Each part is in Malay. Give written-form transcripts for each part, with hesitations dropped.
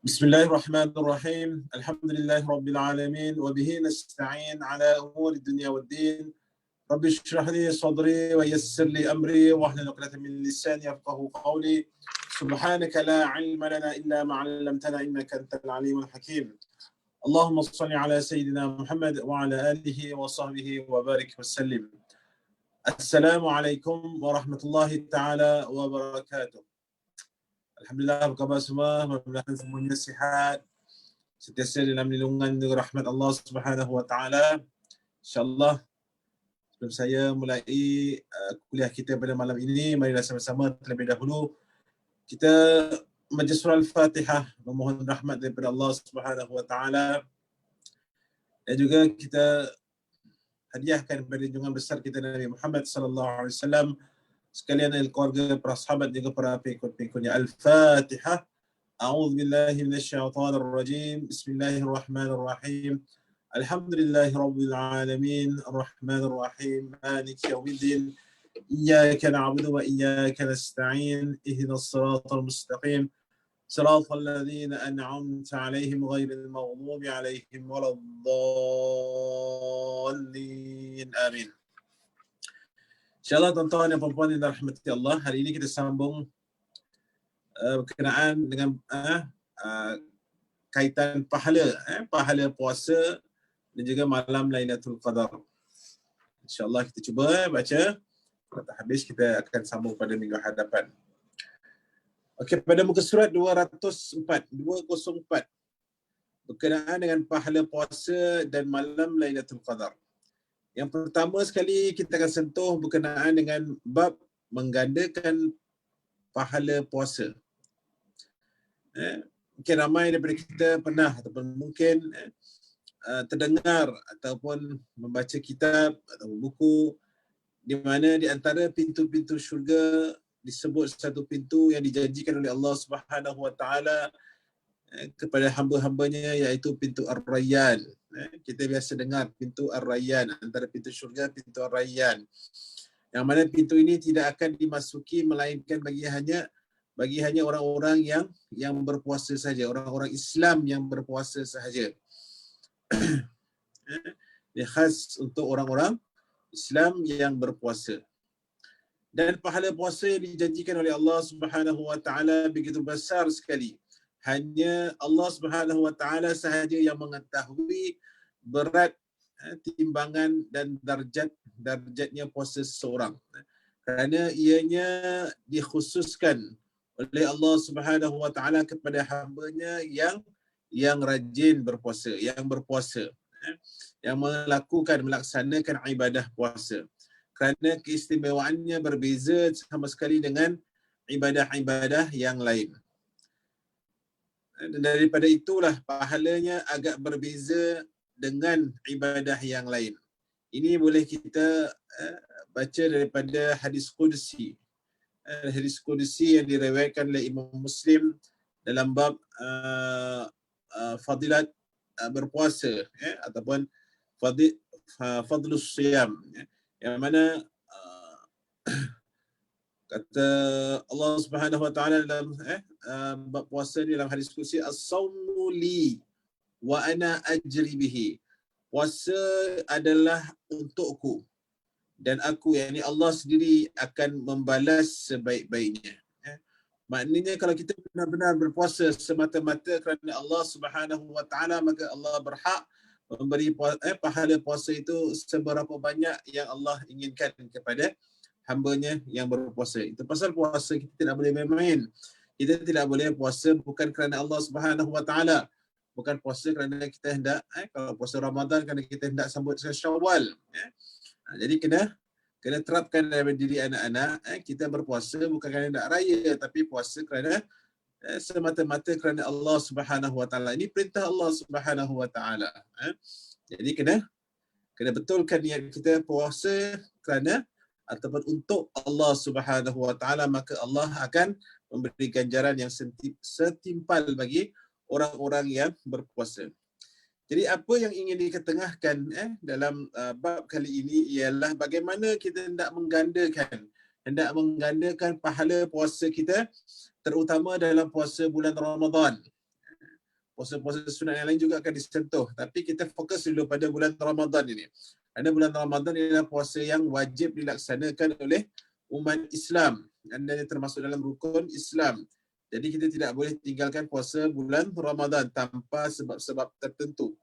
بسم الله الرحمن الرحيم الحمد لله رب العالمين وبه نستعين على أمور الدنيا والدين رب اشرح لي صدري ويسر لي أمري واحلل عقدة من لساني يفقهوا قولي سبحانك لا علم لنا إلا ما علمتنا إنك أنت العليم الحكيم اللهم صل على سيدنا محمد وعلى آله وصحبه وبارك وسلم السلام عليكم ورحمة الله تعالى وبركاته. Alhamdulillah, apa khabar semua? Mudah-mudahan semuanya sihat, sentiasa dalam lindungan dan rahmat Allah Subhanahu Wa Taala. InsyaAllah, sebelum saya mulai kuliah kita pada malam ini, marilah sama-sama terlebih dahulu kita membaca surah Al-Fatihah, memohon rahmat daripada Allah Subhanahu Wa Taala, dan juga kita hadiahkan kepada junjungan besar kita Nabi Muhammad sallallahu alaihi wasallam, sekalian keluarga, para sahabat, juga para pengikut-pengikutnya. Al-Fatihah. A'udzu billahi minasyaitonir rajim. Bismillahirrahmanirrahim. Alhamdulillahirabbil alamin, arrahmanir rahim, maliki yaumiddin. Iyyaka na'budu wa iyyaka nasta'in. Ihdinas siratal mustaqim. Siratal ladzina an'amta 'alaihim ghairil maghdubi 'alaihim waladdallin. Amin. InsyaAllah tuan-tuan dan puan-puan yang dirahmati Allah, hari ini kita sambung berkenaan dengan kaitan pahala puasa dan juga malam Lailatul Qadar. InsyaAllah kita cuba baca, kalau tak habis kita akan sambung pada minggu hadapan. Okey, pada muka surat 204 berkenaan dengan pahala puasa dan malam Lailatul Qadar. Yang pertama sekali kita akan sentuh berkenaan dengan bab menggandakan pahala puasa. Mungkin ramai daripada kita pernah ataupun mungkin terdengar ataupun membaca kitab atau buku di mana di antara pintu-pintu syurga disebut satu pintu yang dijanjikan oleh Allah Subhanahu Wa Taala kepada hamba-hambanya, iaitu pintu Ar-Rayyan. Kita biasa dengar pintu Ar-Rayyan, antara pintu syurga, pintu Ar-Rayyan. Yang mana pintu ini tidak akan dimasuki melainkan bagi hanya orang-orang yang berpuasa saja, orang-orang Islam yang berpuasa sahaja. Dia khas untuk orang-orang Islam yang berpuasa. Dan pahala puasa yang dijanjikan oleh Allah Subhanahu Wa Taala begitu besar sekali. Hanya Allah Subhanahu Wa Taala sahaja yang mengetahui berat timbangan dan darjatnya puasa seseorang. Kerana ianya dikhususkan oleh Allah Subhanahu Wa Taala kepada hamba-Nya yang rajin berpuasa, yang berpuasa, yang melaksanakan ibadah puasa. Kerana keistimewaannya berbeza sama sekali dengan ibadah-ibadah yang lain. Dan daripada itulah pahalanya agak berbeza dengan ibadah yang lain. Ini boleh kita baca daripada hadis qudsi. Hadis qudsi yang diriwayatkan oleh Imam Muslim dalam bab fadilat berpuasa, ataupun fadlus siyam, yang mana kata Allah Subhanahu Wa Taala dalam bab puasa ni, dalam hadis qudsi, as-sawmu li wa ana ajri bihi. Puasa adalah untukku dan aku, yakni Allah sendiri, akan membalas sebaik-baiknya. Maknanya kalau kita benar-benar berpuasa semata-mata kerana Allah Subhanahu Wa Taala, maka Allah berhak memberi pahala puasa itu seberapa banyak yang Allah inginkan kepada hamba-Nya yang berpuasa. Itu pasal puasa kita tidak boleh main-main. Kita tidak boleh puasa bukan kerana Allah Subhanahu Wa Taala, bukan puasa kerana kita hendak kalau puasa Ramadan kerana kita hendak sambut Syawal. Jadi kena terapkan dalam diri anak-anak, kita berpuasa bukan kerana nak raya, tapi puasa kerana semata-mata kerana Allah Subhanahu Wa Taala. Ini perintah Allah Subhanahu Wa Taala. Jadi kena betulkan niat kita puasa kerana ataupun untuk Allah Subhanahu Wa Taala, maka Allah akan memberi ganjaran yang setimpal bagi orang-orang yang berpuasa. Jadi apa yang ingin diketengahkan dalam bab kali ini ialah bagaimana kita hendak menggandakan pahala puasa kita, terutama dalam puasa bulan Ramadan. puasa-puasa sunat yang lain juga akan disentuh. Tapi kita fokus dulu pada bulan Ramadan ini. Kerana bulan Ramadan ialah puasa yang wajib dilaksanakan oleh umat Islam. Dan dia termasuk dalam rukun Islam. Jadi kita tidak boleh tinggalkan puasa bulan Ramadan tanpa sebab-sebab tertentu.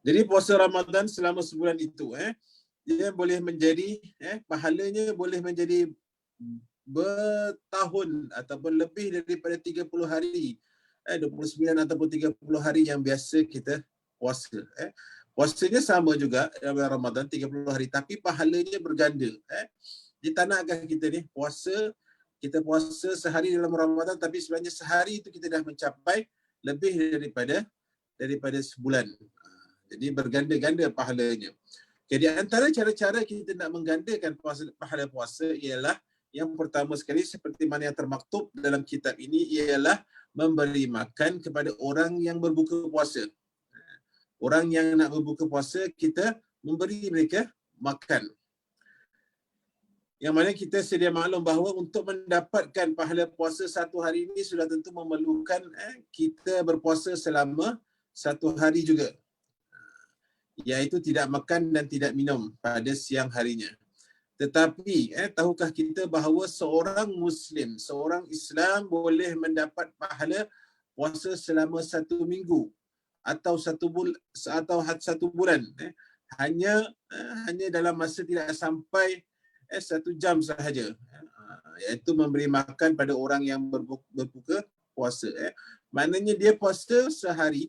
Jadi puasa Ramadan selama sebulan itu, dia boleh menjadi, pahalanya boleh menjadi bertahun ataupun lebih daripada 30 hari, 29 ataupun 30 hari yang biasa kita puasa. Puasanya sama juga dalam Ramadan 30 hari, tapi pahalanya berganda. Di tanah agama kita ni, kita puasa sehari dalam Ramadan, tapi sebenarnya sehari itu kita dah mencapai lebih daripada sebulan. Jadi berganda-ganda pahalanya. Jadi antara cara-cara kita nak menggandakan pahala puasa ialah, yang pertama sekali seperti mana yang termaktub dalam kitab ini, ialah memberi makan kepada orang yang berbuka puasa. Orang yang nak berbuka puasa, kita memberi mereka makan. Yang mana kita sedia maklum bahawa untuk mendapatkan pahala puasa satu hari ini sudah tentu memerlukan kita berpuasa selama satu hari juga, iaitu tidak makan dan tidak minum pada siang harinya. Tetapi tahukah kita bahawa seorang Muslim, seorang Islam boleh mendapat pahala puasa selama 1 minggu atau satu bulan, hanya dalam masa tidak sampai 1 jam sahaja, iaitu memberi makan pada orang yang berbuka puasa. Maknanya dia puasa sehari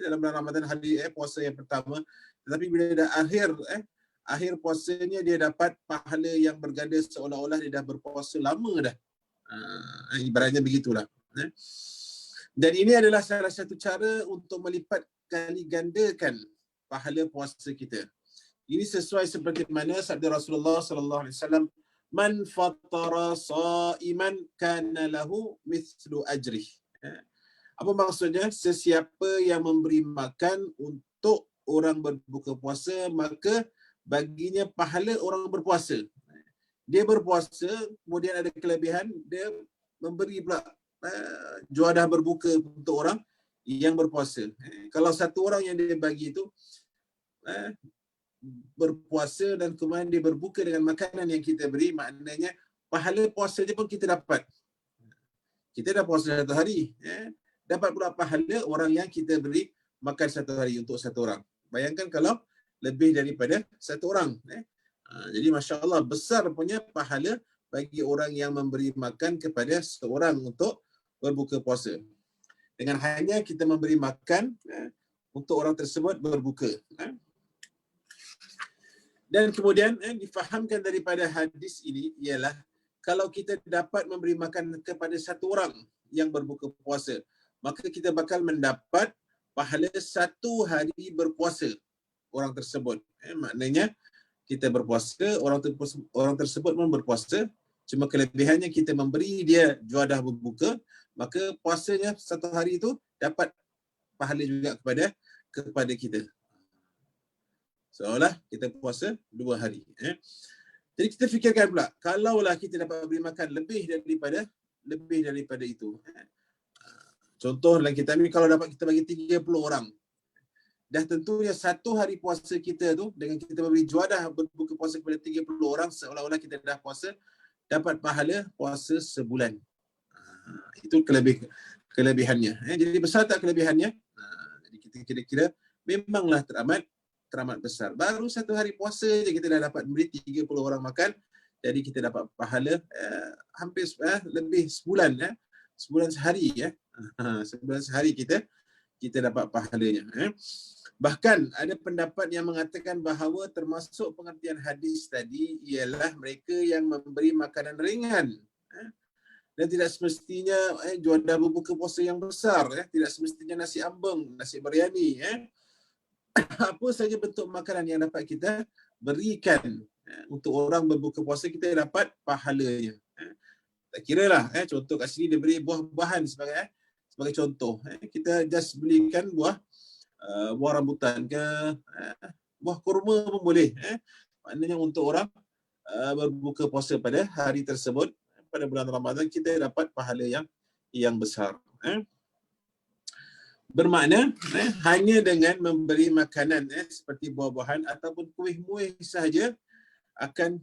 dalam bulan Ramadan, hari puasa yang pertama, tetapi bila dah akhir puasanya dia dapat pahala yang berganda, seolah-olah dia dah berpuasa lama dah. Ibaratnya begitulah. Dan ini adalah salah satu cara untuk melipat kali gandakan pahala puasa kita. Ini sesuai seperti mana sabda Rasulullah sallallahu alaihi wasallam, man fattara sa'iman kana lahu mithlu ajrih. Apa maksudnya? Sesiapa yang memberi makan untuk orang berbuka puasa, maka baginya pahala orang berpuasa. Dia berpuasa, kemudian ada kelebihan, dia memberi pula juadah berbuka untuk orang yang berpuasa. Kalau satu orang yang dia bagi itu berpuasa dan kemudian dia berbuka dengan makanan yang kita beri, maknanya pahala puasa dia pun kita dapat. Kita dah puasa satu hari, dapat pula pahala orang yang kita beri makan satu hari untuk satu orang. Bayangkan kalau lebih daripada satu orang. Jadi Masya Allah, besar punya pahala bagi orang yang memberi makan kepada seorang untuk berbuka puasa. Dengan hanya kita memberi makan untuk orang tersebut berbuka. Dan kemudian difahamkan daripada hadis ini ialah, kalau kita dapat memberi makan kepada satu orang yang berbuka puasa, maka kita bakal mendapat pahala 1 hari berpuasa orang tersebut. Maknanya kita berpuasa, orang tersebut pun berpuasa, cuma kelebihannya kita memberi dia juadah berbuka, maka puasanya 1 hari itu dapat pahala juga kepada kita. Seolah kita puasa 2 hari. Jadi kita fikirkan pula, kalaulah kita dapat beri makan lebih daripada itu. Contoh dalam kita ni, kalau dapat kita bagi 30 orang, dah tentunya 1 hari puasa kita tu, dengan kita memberi juadah berbuka puasa kepada 30 orang, seolah-olah kita dah puasa, dapat pahala puasa sebulan. Itu kelebihannya. Jadi besar tak kelebihannya? Jadi kita kira-kira memanglah teramat besar. Baru 1 hari puasa je kita dah dapat beri 30 orang makan, jadi kita dapat pahala hampir lebih sebulan. Sebulan sehari. Sebulan sehari kita dapat pahalanya. Bahkan ada pendapat yang mengatakan bahawa termasuk pengertian hadis tadi ialah mereka yang memberi makanan ringan. Dan tidak semestinya juadah berbuka puasa yang besar. Tidak semestinya nasi ambeng, nasi biryani. Apa saja bentuk makanan yang dapat kita berikan untuk orang berbuka puasa, kita dapat pahalanya. Tak kira lah, contoh kat sini dia beri buah-buahan sebagai contoh. Kita just belikan buah rambutan ke, buah kurma pun boleh. Maknanya untuk orang berbuka puasa pada hari tersebut, pada bulan Ramadan, kita dapat pahala yang besar. Bermakna hanya dengan memberi makanan seperti buah-buahan ataupun kuih-muih sahaja akan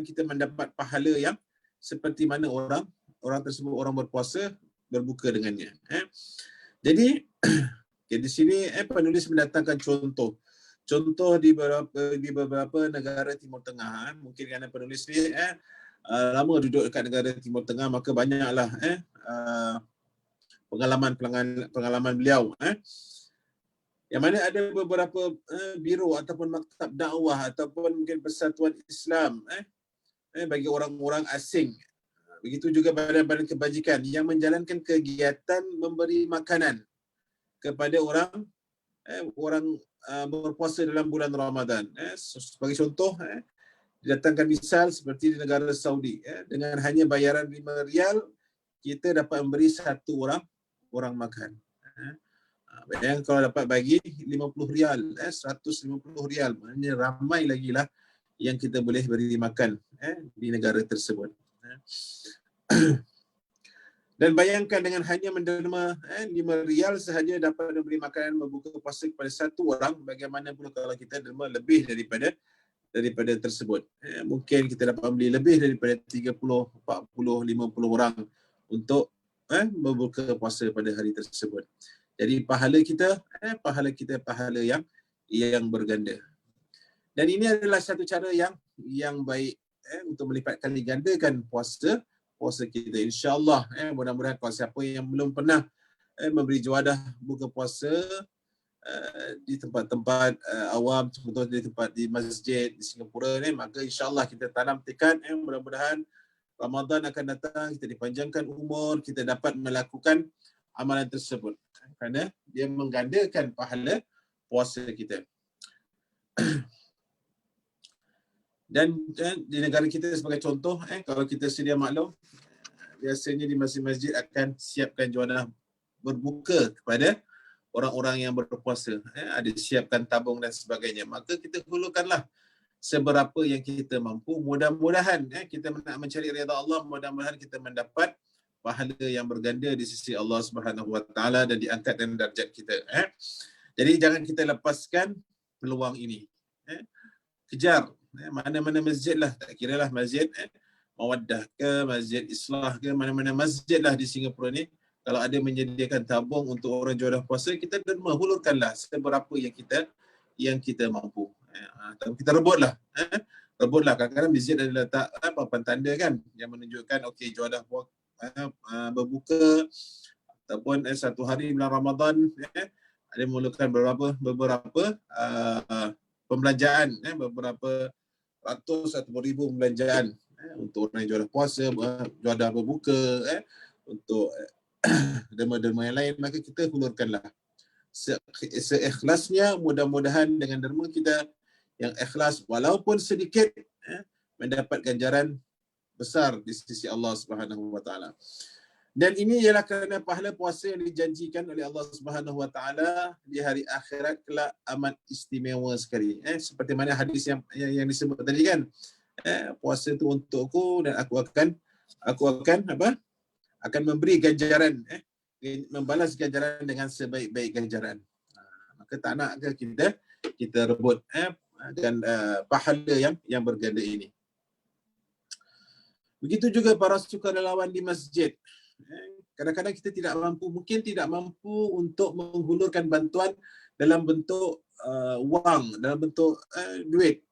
kita mendapat pahala yang seperti mana orang tersebut orang berpuasa berbuka dengannya. Jadi di sini penulis mendatangkan contoh di beberapa negara Timur Tengah. Mungkin kerana penulis ni lama duduk dekat negara Timur Tengah, maka banyaklah pengalaman beliau. Yang mana ada beberapa biro ataupun maktab dakwah ataupun mungkin persatuan Islam bagi orang-orang asing. Begitu juga badan-badan kebajikan yang menjalankan kegiatan memberi makanan kepada orang berpuasa dalam bulan Ramadan. Sebagai contoh, didatangkan misal seperti di negara Saudi. Dengan hanya bayaran RM5, kita dapat memberi satu orang makan. Bayang kalau dapat bagi RM50, RM150, maknanya ramai lagi lah yang kita boleh beri makan di negara tersebut. Dan bayangkan dengan hanya menerima RM5 sahaja dapat memberi makanan berbuka puasa kepada satu orang, bagaimana pula kalau kita derma lebih daripada tersebut. Mungkin kita dapat membeli lebih daripada 30, 40, 50 orang untuk berbuka puasa pada hari tersebut. Jadi pahala pahala yang berganda. Dan ini adalah satu cara yang baik untuk melipat kali gandakan puasa kita. InsyaAllah mudah-mudahan kalau siapa yang belum pernah memberi juadah buka puasa di tempat-tempat awam, contoh di masjid di Singapura ni, maka insyaAllah kita tanam tekad mudah-mudahan Ramadan akan datang, kita dipanjangkan umur, kita dapat melakukan amalan tersebut kerana dia menggandakan pahala puasa kita. Dan di negara kita sebagai contoh, kalau kita sedia maklum, biasanya di masjid-masjid akan siapkan juadah berbuka kepada orang-orang yang berpuasa. Ada siapkan tabung dan sebagainya. Maka kita hulurkanlah seberapa yang kita mampu. Mudah-mudahan kita nak mencari redha Allah, mudah-mudahan kita mendapat pahala yang berganda di sisi Allah Subhanahu Wa Taala dan diangkatkan darjat kita. Jadi jangan kita lepaskan peluang ini. Kejar mana-mana masjid lah, tak kira lah masjid Mawaddah ke, masjid Islah ke, mana-mana masjid lah di Singapura ni, kalau ada menyediakan tabung untuk orang juadah puasa, kita derma hulurkanlah seberapa yang kita mampu. Kita rebutlah. Kadang-kadang masjid ada letak papan tanda kan yang menunjukkan okey juadah berbuka ataupun satu hari bulan Ramadan ada memerlukan beberapa pembelanjaan, beberapa ratus atau ribu pembelanjaan untuk orang yang juadah puasa, juadah berbuka, untuk derma-derma yang lain, maka kita hulurkanlah seikhlasnya. Mudah-mudahan dengan derma kita yang ikhlas walaupun sedikit mendapat ganjaran besar di sisi Allah Subhanahu Wa Taala. Dan ini ialah kerana pahala puasa yang dijanjikan oleh Allah Subhanahu Wa Taala di hari akhirat kelak amat istimewa sekali. Seperti mana hadis yang disebut tadi kan, puasa itu untukku dan aku akan memberi ganjaran, membalas ganjaran dengan sebaik-baik ganjaran. Maka tak nak ke kita rebut dan pahala yang berganda ini. Begitu juga para sukarelawan di masjid. Kadang-kadang kita mungkin tidak mampu untuk menghulurkan bantuan dalam bentuk wang, dalam bentuk duit.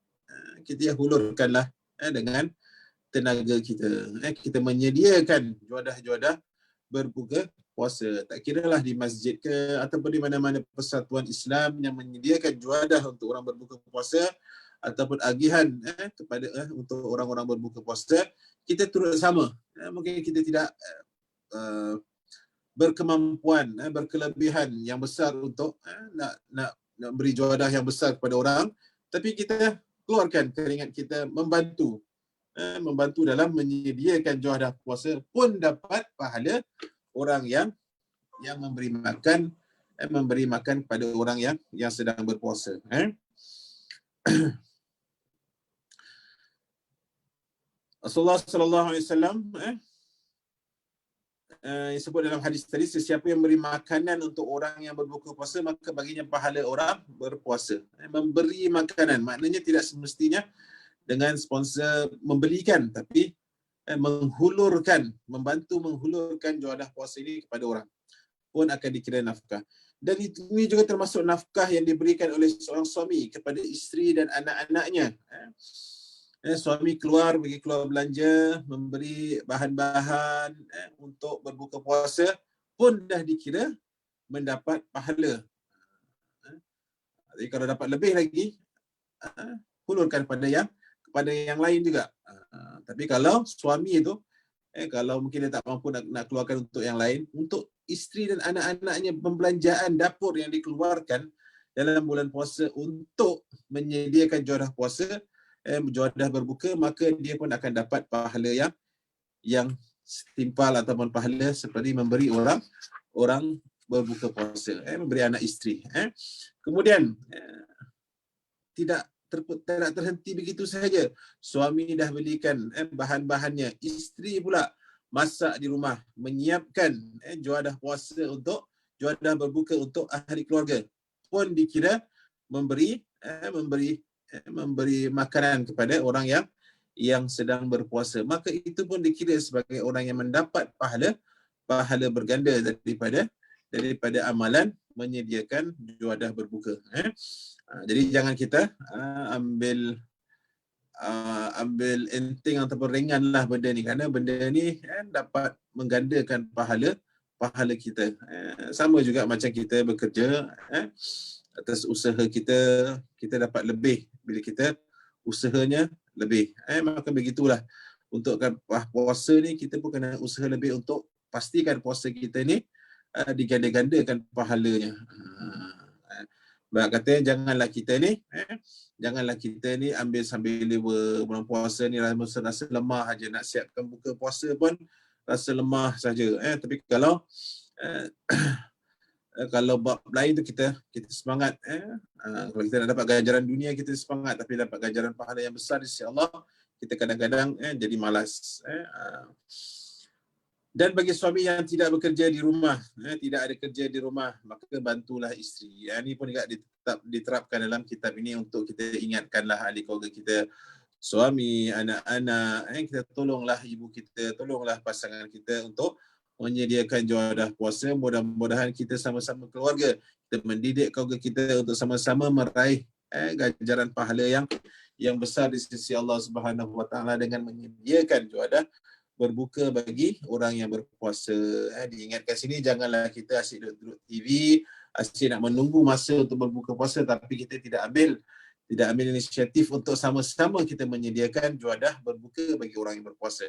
Kita hulurkanlah dengan tenaga kita. Kita menyediakan juadah-juadah berbuka puasa. Tak kiralah di masjid ke ataupun di mana-mana persatuan Islam yang menyediakan juadah untuk orang berbuka puasa ataupun agihan kepada untuk orang-orang berbuka puasa, kita turut sama. Mungkin kita tidak berkemampuan, berkelebihan yang besar untuk nak beri juadah yang besar kepada orang, tapi kita keluarkan keringat kita membantu dalam menyediakan juadah puasa pun dapat pahala orang yang memberi makan kepada orang yang sedang berpuasa. Rasulullah sallallahu alaihi wasallam yang sebut dalam hadis tadi, sesiapa yang beri makanan untuk orang yang berbuka puasa, maka baginya pahala orang berpuasa. Memberi makanan maknanya tidak semestinya dengan sponsor membelikan, tapi menghulurkan, membantu menghulurkan juadah puasa ini kepada orang pun akan dikira nafkah. Dan ini juga termasuk nafkah yang diberikan oleh seorang suami kepada isteri dan anak-anaknya. Suami pergi keluar belanja, memberi bahan-bahan untuk berbuka puasa pun dah dikira mendapat pahala. Jadi kalau dapat lebih lagi, hulurkan kepada yang lain juga. Tapi kalau suami itu, kalau mungkin dia tak mampu nak keluarkan untuk yang lain, untuk isteri dan anak-anaknya, pembelanjaan dapur yang dikeluarkan dalam bulan puasa untuk menyediakan juadah puasa, juadah berbuka, maka dia pun akan dapat pahala yang setimpal ataupun pahala seperti memberi orang berbuka puasa, memberi anak isteri. Kemudian tidak terhenti begitu sahaja. Suami dah belikan bahan-bahannya, isteri pula masak di rumah, menyiapkan juadah puasa untuk juadah berbuka untuk ahli keluarga, pun dikira memberi makanan kepada orang yang sedang berpuasa. Maka itu pun dikira sebagai orang yang mendapat pahala berganda daripada amalan menyediakan juadah berbuka. Jadi jangan kita ambil enteng ataupun ringanlah benda ni, kerana benda ni dapat menggandakan pahala kita. Sama juga macam kita bekerja atas usaha kita dapat lebih bila kita usahanya lebih. Maka begitulah untuk puasa ni, kita pun kena usaha lebih untuk pastikan puasa kita ni diganda-gandakan pahalanya. Sebab kata janganlah kita ni ambil sambil lewa bulan puasa ni rasa lemah aja, nak siapkan buka puasa pun rasa lemah saja. Tapi kalau bab lain tu kita semangat. Kalau kita nak dapat ganjaran dunia kita semangat, tapi dapat ganjaran pahala yang besar di sisi Allah, kita kadang-kadang jadi malas. Dan bagi suami yang tidak bekerja di rumah, tidak ada kerja di rumah, maka bantulah isteri. Ini pun juga diterapkan dalam kitab ini untuk kita ingatkanlah ahli keluarga kita, suami, anak-anak, kita tolonglah ibu kita, tolonglah pasangan kita untuk menyediakan juadah puasa. Mudah-mudahan kita sama-sama keluarga, kita mendidik keluarga kita untuk sama-sama meraih ganjaran pahala yang besar di sisi Allah Subhanahu Wa Taala dengan menyediakan juadah berbuka bagi orang yang berpuasa. Diingatkan sini, janganlah kita asyik duduk TV, asyik nak menunggu masa untuk berbuka puasa, tapi kita tidak ambil inisiatif untuk sama-sama kita menyediakan juadah berbuka bagi orang yang berpuasa.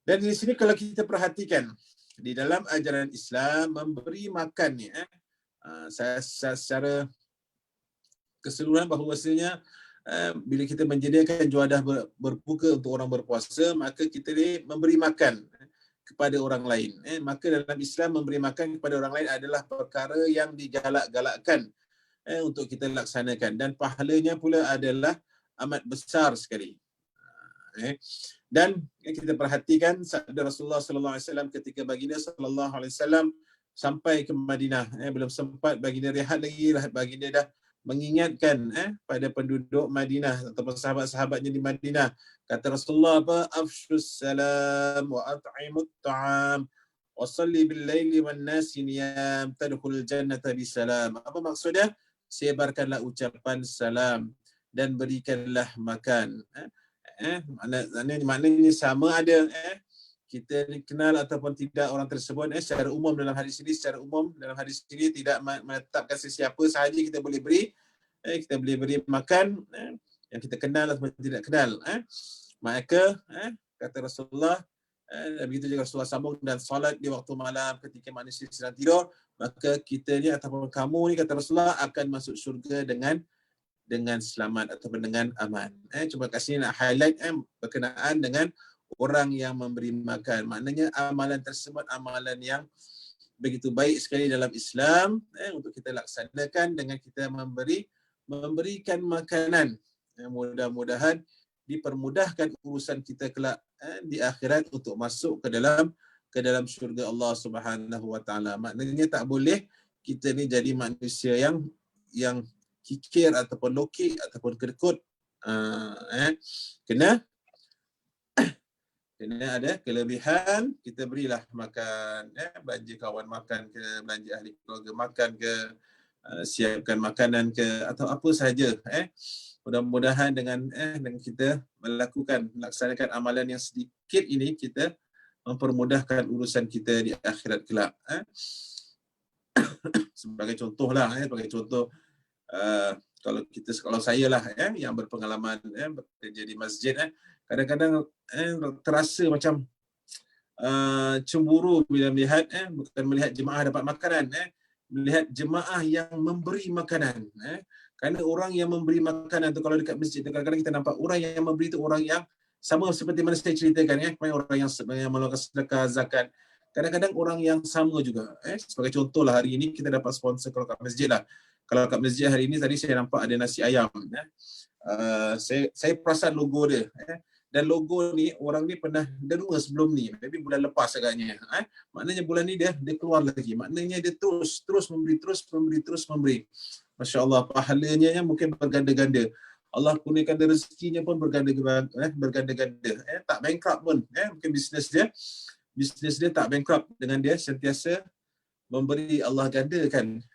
Dan di sini kalau kita perhatikan, di dalam ajaran Islam, memberi makan ni, saya secara keseluruhan bahawasanya bila kita menyediakan juadah berbuka untuk orang berpuasa, maka kita ni memberi makan kepada orang lain. Maka dalam Islam, memberi makan kepada orang lain adalah perkara yang digalak-galakkan untuk kita laksanakan, dan pahalanya pula adalah amat besar sekali. Dan kita perhatikan sabda Rasulullah sallallahu alaihi wasallam ketika baginda sallallahu alaihi wasallam sampai ke Madinah, belum sempat baginda rehat lagi, baginda dah mengingatkan pada penduduk Madinah ataupun sahabat-sahabatnya di Madinah. Kata Rasulullah apa? Afshus salam wa at'imut ta'am wa salli bil laili wan nasi niyam tadkhulul jannata bisalam. Apa maksudnya? Sebarkanlah ucapan salam dan berikanlah makan. Maknanya sama ada kita kenal ataupun tidak orang tersebut. Secara umum dalam hadis ini tidak menetapkan sesiapa sahaja kita boleh beri makan, yang kita kenal ataupun tidak kenal. Maka kata Rasulullah, begitu juga Rasulullah sambung, dan solat di waktu malam ketika manusia sedang tidur, maka kita ni ataupun kamu ni, kata Rasulullah, akan masuk syurga dengan selamat ataupun dengan aman. Cuma kat sini nak highlight berkenaan dengan orang yang memberi makan. Maknanya amalan tersebut amalan yang begitu baik sekali dalam Islam untuk kita laksanakan dengan kita memberikan makanan. Mudah-mudahan dipermudahkan urusan kita kelak di akhirat untuk masuk ke dalam ke dalam syurga Allah Subhanahu wa taala. Maknanya tak boleh kita ni jadi manusia yang kikir ataupun lokik ataupun kedekut. Kena ada kelebihan, kita berilah makan, belanja kawan makan ke, belanja ahli keluarga makan ke, siapkan makanan ke, atau apa sahaja. Mudah-mudahan dengan kita melaksanakan amalan yang sedikit ini, kita mempermudahkan urusan kita di akhirat kelak. Sebagai contoh lah, sebagai contoh, kalau saya lah yang berpengalaman bekerja di masjid, kadang-kadang terasa macam cemburu bila melihat bukan melihat jemaah dapat makanan, melihat jemaah yang memberi makanan. Kerana orang yang memberi makanan tu, kalau dekat masjid tu, kadang-kadang kita nampak orang yang memberi tu orang yang sama seperti mana saya ceritakan, orang yang melakukan sedekah, zakat. Kadang-kadang orang yang sama juga. Sebagai contoh lah, hari ini kita dapat sponsor kalau kat masjid lah. Kalau kat masjid hari ini, tadi saya nampak ada nasi ayam. Saya perasan logo dia. Dan logo ni, orang ni pernah derma sebelum ni. Maybe bulan lepas agaknya. Maknanya bulan ni dia keluar lagi. Maknanya dia terus memberi. Masya Allah, pahalanya mungkin berganda-ganda. Allah kurniakan rezekinya pun berganda-ganda. Tak bankrupt pun. Mungkin bisnes dia tak bankrupt dengan dia sentiasa memberi. Allah gandakan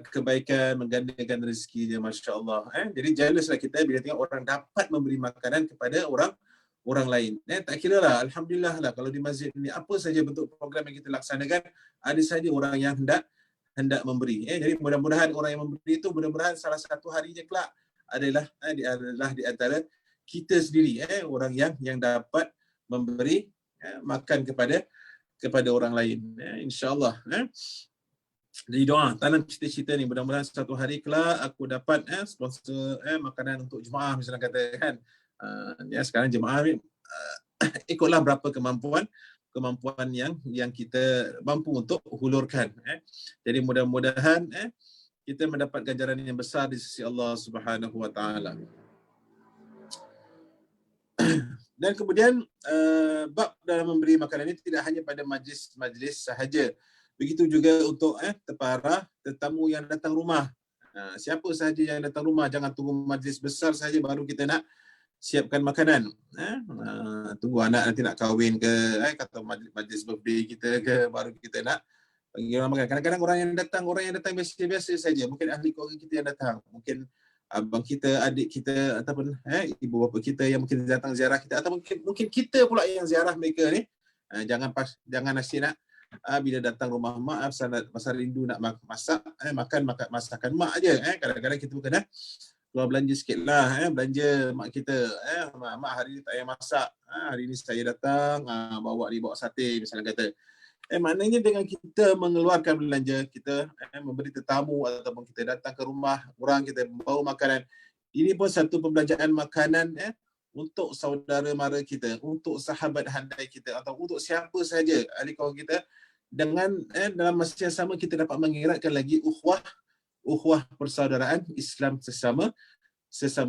kebaikan, menggandakan rezekinya, Masya Allah. Jadi jealouslah kita bila tengok orang dapat memberi makanan kepada orang lain. Tak kira lah, Alhamdulillah lah, kalau di masjid ini apa saja bentuk program yang kita laksanakan, ada saja orang yang hendak memberi. Jadi mudah-mudahan orang yang memberi itu, mudah-mudahan salah satu harinya kelak adalah di antara kita sendiri, orang yang dapat memberi makan kepada orang lain. InsyaAllah. Jadi doa, tanam cita-cita ni, mudah-mudahan satu hari kelak aku dapat sponsor makanan untuk jemaah, misalnya kata kan. Sekarang jemaah ni ikutlah berapa kemampuan yang kita mampu untuk hulurkan. Jadi mudah-mudahan kita mendapat ganjaran yang besar di sisi Allah Subhanahu wa taala. Dan kemudian bab dalam memberi makanan ini tidak hanya pada majlis sahaja. Begitu juga untuk tetamu yang datang rumah. Siapa sahaja yang datang rumah, jangan tunggu majlis besar sahaja baru kita nak siapkan makanan. Tunggu anak nanti nak kahwin ke, kata majlis birthday kita ke, baru kita nak bagi orang makan. Kadang-kadang orang yang datang biasa-biasa saja. Mungkin ahli keluarga kita yang datang. Mungkin abang kita, adik kita, ataupun ibu bapa kita yang mungkin datang ziarah kita, atau mungkin kita pula yang ziarah mereka ni. Jangan asyik nak bila datang rumah mak masa rindu nak masak, makan masakan mak aje. Kadang-kadang kita pun kena keluar belanja sikit lah, belanja mak kita. Mak hari ni tak payah masak, hari ni saya datang bawa sate, misalnya kata. Maknanya dengan kita mengeluarkan belanja, kita memberi tetamu ataupun kita datang ke rumah orang, kita membawa makanan. Ini pun satu pembelanjaan makanan untuk saudara mara kita, untuk sahabat handai kita, atau untuk siapa sahaja ahli kawan kita. Dengan dalam masa yang sama kita dapat mengeratkan lagi ukhuwah persaudaraan Islam sesama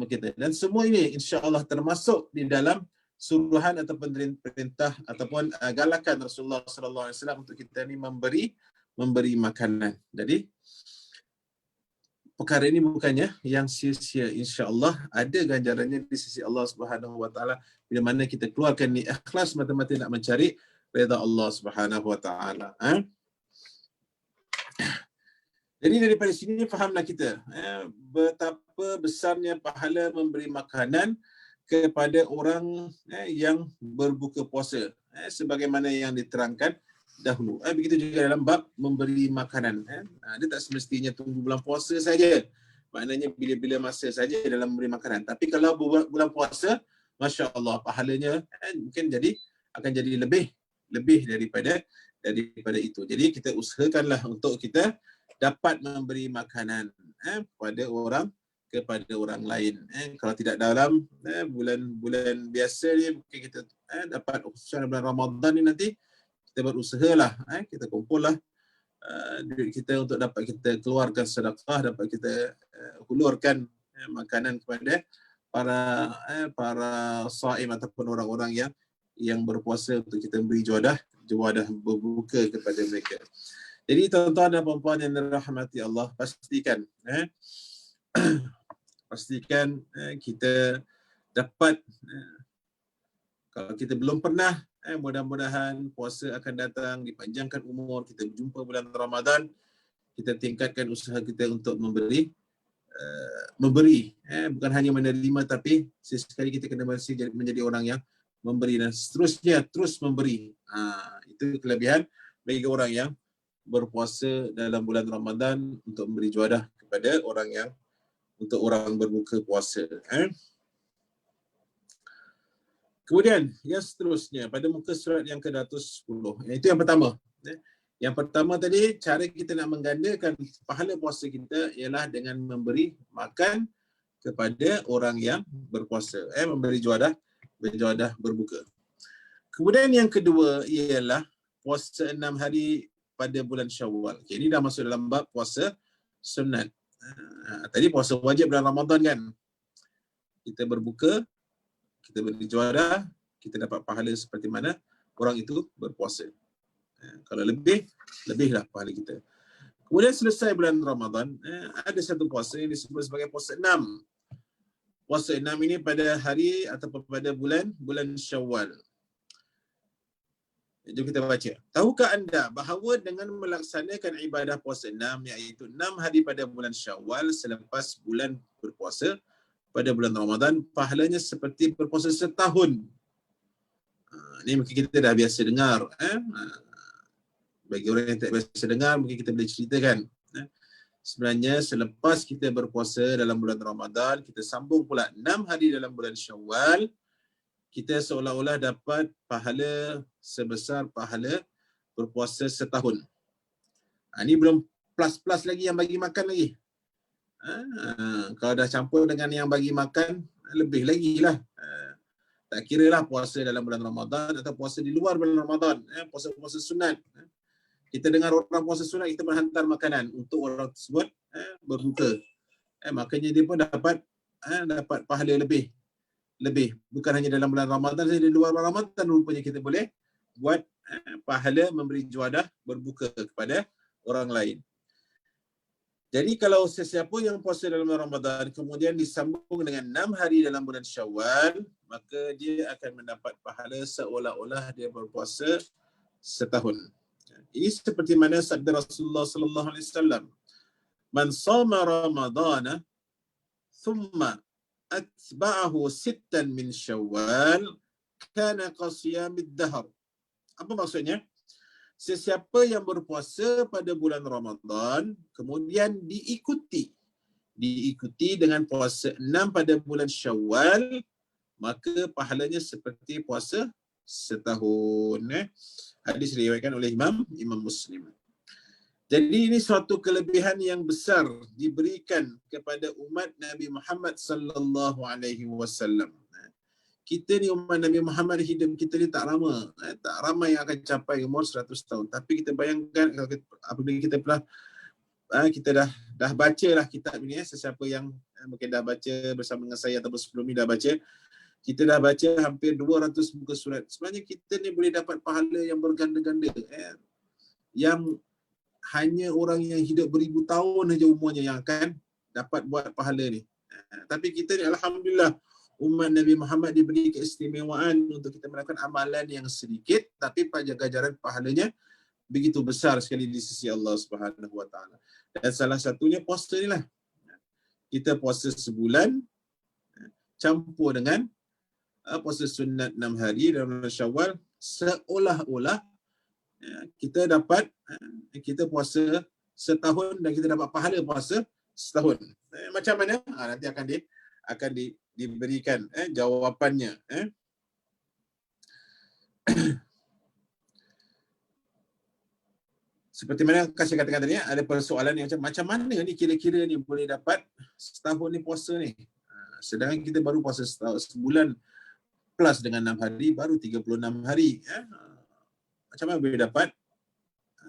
kita. Dan semua ini insya-Allah termasuk di dalam suruhan ataupun perintah ataupun galakan Rasulullah sallallahu alaihi wasallam untuk kita ni memberi makanan. Jadi perkara ini bukannya yang sia-sia, insya-Allah ada ganjarannya di sisi Allah Subhanahu wa taala bila mana kita keluarkan ni ikhlas mata-mata nak mencari redha Allah Subhanahu wa taala. Jadi daripada sini fahamlah kita betapa besarnya pahala memberi makanan kepada orang yang berbuka puasa, sebagaimana yang diterangkan dahulu. Begitu juga dalam bab memberi makanan. Dia tak semestinya tunggu bulan puasa saja. Maknanya bila-bila masa saja dalam memberi makanan. Tapi kalau bulan puasa, Masya Allah, pahalanya mungkin akan jadi lebih daripada itu. Jadi kita usahakanlah untuk kita dapat memberi makanan kepada orang lain. Kalau tidak dalam bulan biasa ni, mungkin kita dapat khususnya bulan Ramadan ni, nanti kita berusahalah, kita kumpullah duit kita untuk dapat kita keluarkan sedekah, dapat kita hulurkan makanan kepada para saim ataupun orang-orang yang yang berpuasa untuk kita beri juadah berbuka kepada mereka. Jadi tuan-tuan dan puan-puan yang dirahmati Allah, pastikan kita dapat, kalau kita belum pernah, mudah-mudahan puasa akan datang, dipanjangkan umur, kita berjumpa bulan Ramadan, kita tingkatkan usaha kita untuk memberi, bukan hanya menerima, tapi sesekali kita kena menjadi orang yang memberi dan seterusnya terus memberi. Itu kelebihan bagi orang yang berpuasa dalam bulan Ramadan, untuk memberi juadah kepada untuk orang berbuka puasa. Kemudian yang seterusnya pada muka surat yang ke-210, itu yang pertama. Yang pertama tadi, cara kita nak menggandakan pahala puasa kita ialah dengan memberi makan kepada orang yang berpuasa, memberi juadah berbuka. Kemudian yang kedua ialah puasa 6 hari pada bulan Syawal. Okay, ini dah masuk dalam bab puasa sunat. Tadi puasa wajib bulan Ramadan kan. Kita berbuka, kita beri juadah, kita dapat pahala seperti mana orang itu berpuasa. Kalau lebihlah pahala kita. Kemudian selesai bulan Ramadan, ada satu puasa yang disebut sebagai puasa 6. Puasa 6 ini pada hari ataupun pada bulan Syawal. Jom kita baca. Tahukah anda bahawa dengan melaksanakan ibadah puasa 6, iaitu 6 hari pada bulan Syawal selepas bulan berpuasa pada bulan Ramadan, pahalanya seperti berpuasa setahun. Ini mungkin kita dah biasa dengar. Bagi orang yang tak biasa dengar, mungkin kita boleh ceritakan. Sebenarnya selepas kita berpuasa dalam bulan Ramadan, kita sambung pula 6 hari dalam bulan Syawal, kita seolah-olah dapat pahala sebesar pahala berpuasa setahun. Ini belum plus lagi yang bagi makan lagi. Kalau dah campur dengan yang bagi makan, lebih lagi lah. Tak kira lah puasa dalam bulan Ramadan atau puasa di luar bulan Ramadan, puasa-puasa sunat. Kita dengar orang puasa sunat, kita menghantar makanan untuk orang tersebut berbuka. Makanya dia pun dapat pahala lebih. Bukan hanya dalam bulan Ramadan saja, di luar bulan Ramadan rupanya kita boleh buat pahala memberi juadah berbuka kepada orang lain. Jadi kalau sesiapa yang puasa dalam bulan Ramadan kemudian disambung dengan 6 hari dalam bulan Syawal, maka dia akan mendapat pahala seolah-olah dia berpuasa setahun. Ini seperti mana sabda Rasulullah sallallahu alaihi wasallam, "Man shama Ramadana thumma atba'ahu sittan min Syawal kana qasiyamid dahr." Apa maksudnya? Sesiapa yang berpuasa pada bulan Ramadan kemudian diikuti dengan puasa 6 pada bulan Syawal, maka pahalanya seperti puasa setahun. Hadis diriwayatkan oleh Imam Muslim. Jadi ini suatu kelebihan yang besar diberikan kepada umat Nabi Muhammad sallallahu alaihi wasallam. Kita ni umat Nabi Muhammad, hidup kita ni tak lama. Tak ramai yang akan capai umur 100 tahun. Tapi kita bayangkan apabila kita dah bacalah kitab ini, sesiapa yang mungkin dah baca bersama dengan saya ataupun sebelum ni dah baca, kita dah baca hampir 200 muka surat. Sebenarnya kita ni boleh dapat pahala yang berganda-ganda. Yang hanya orang yang hidup beribu tahun saja umurnya yang akan dapat buat pahala ni. Tapi kita ni alhamdulillah, umat Nabi Muhammad diberi keistimewaan untuk kita melakukan amalan yang sedikit, tapi ganjaran pahalanya begitu besar sekali di sisi Allah Subhanahu Wa Taala. Dan salah satunya puasa ni lah. Kita puasa sebulan campur dengan puasa sunat 6 hari dalam bulan Syawal, seolah-olah kita dapat kita puasa setahun dan kita dapat pahala puasa setahun. Macam mana? Nanti akan diberikan jawapannya. Seperti mana saya katakan tadi, ada persoalan yang macam mana ni kira-kira ni boleh dapat setahun ni puasa ni. Sedangkan kita baru puasa sebulan plus dengan 6 hari, baru 36 hari. Macam mana boleh dapat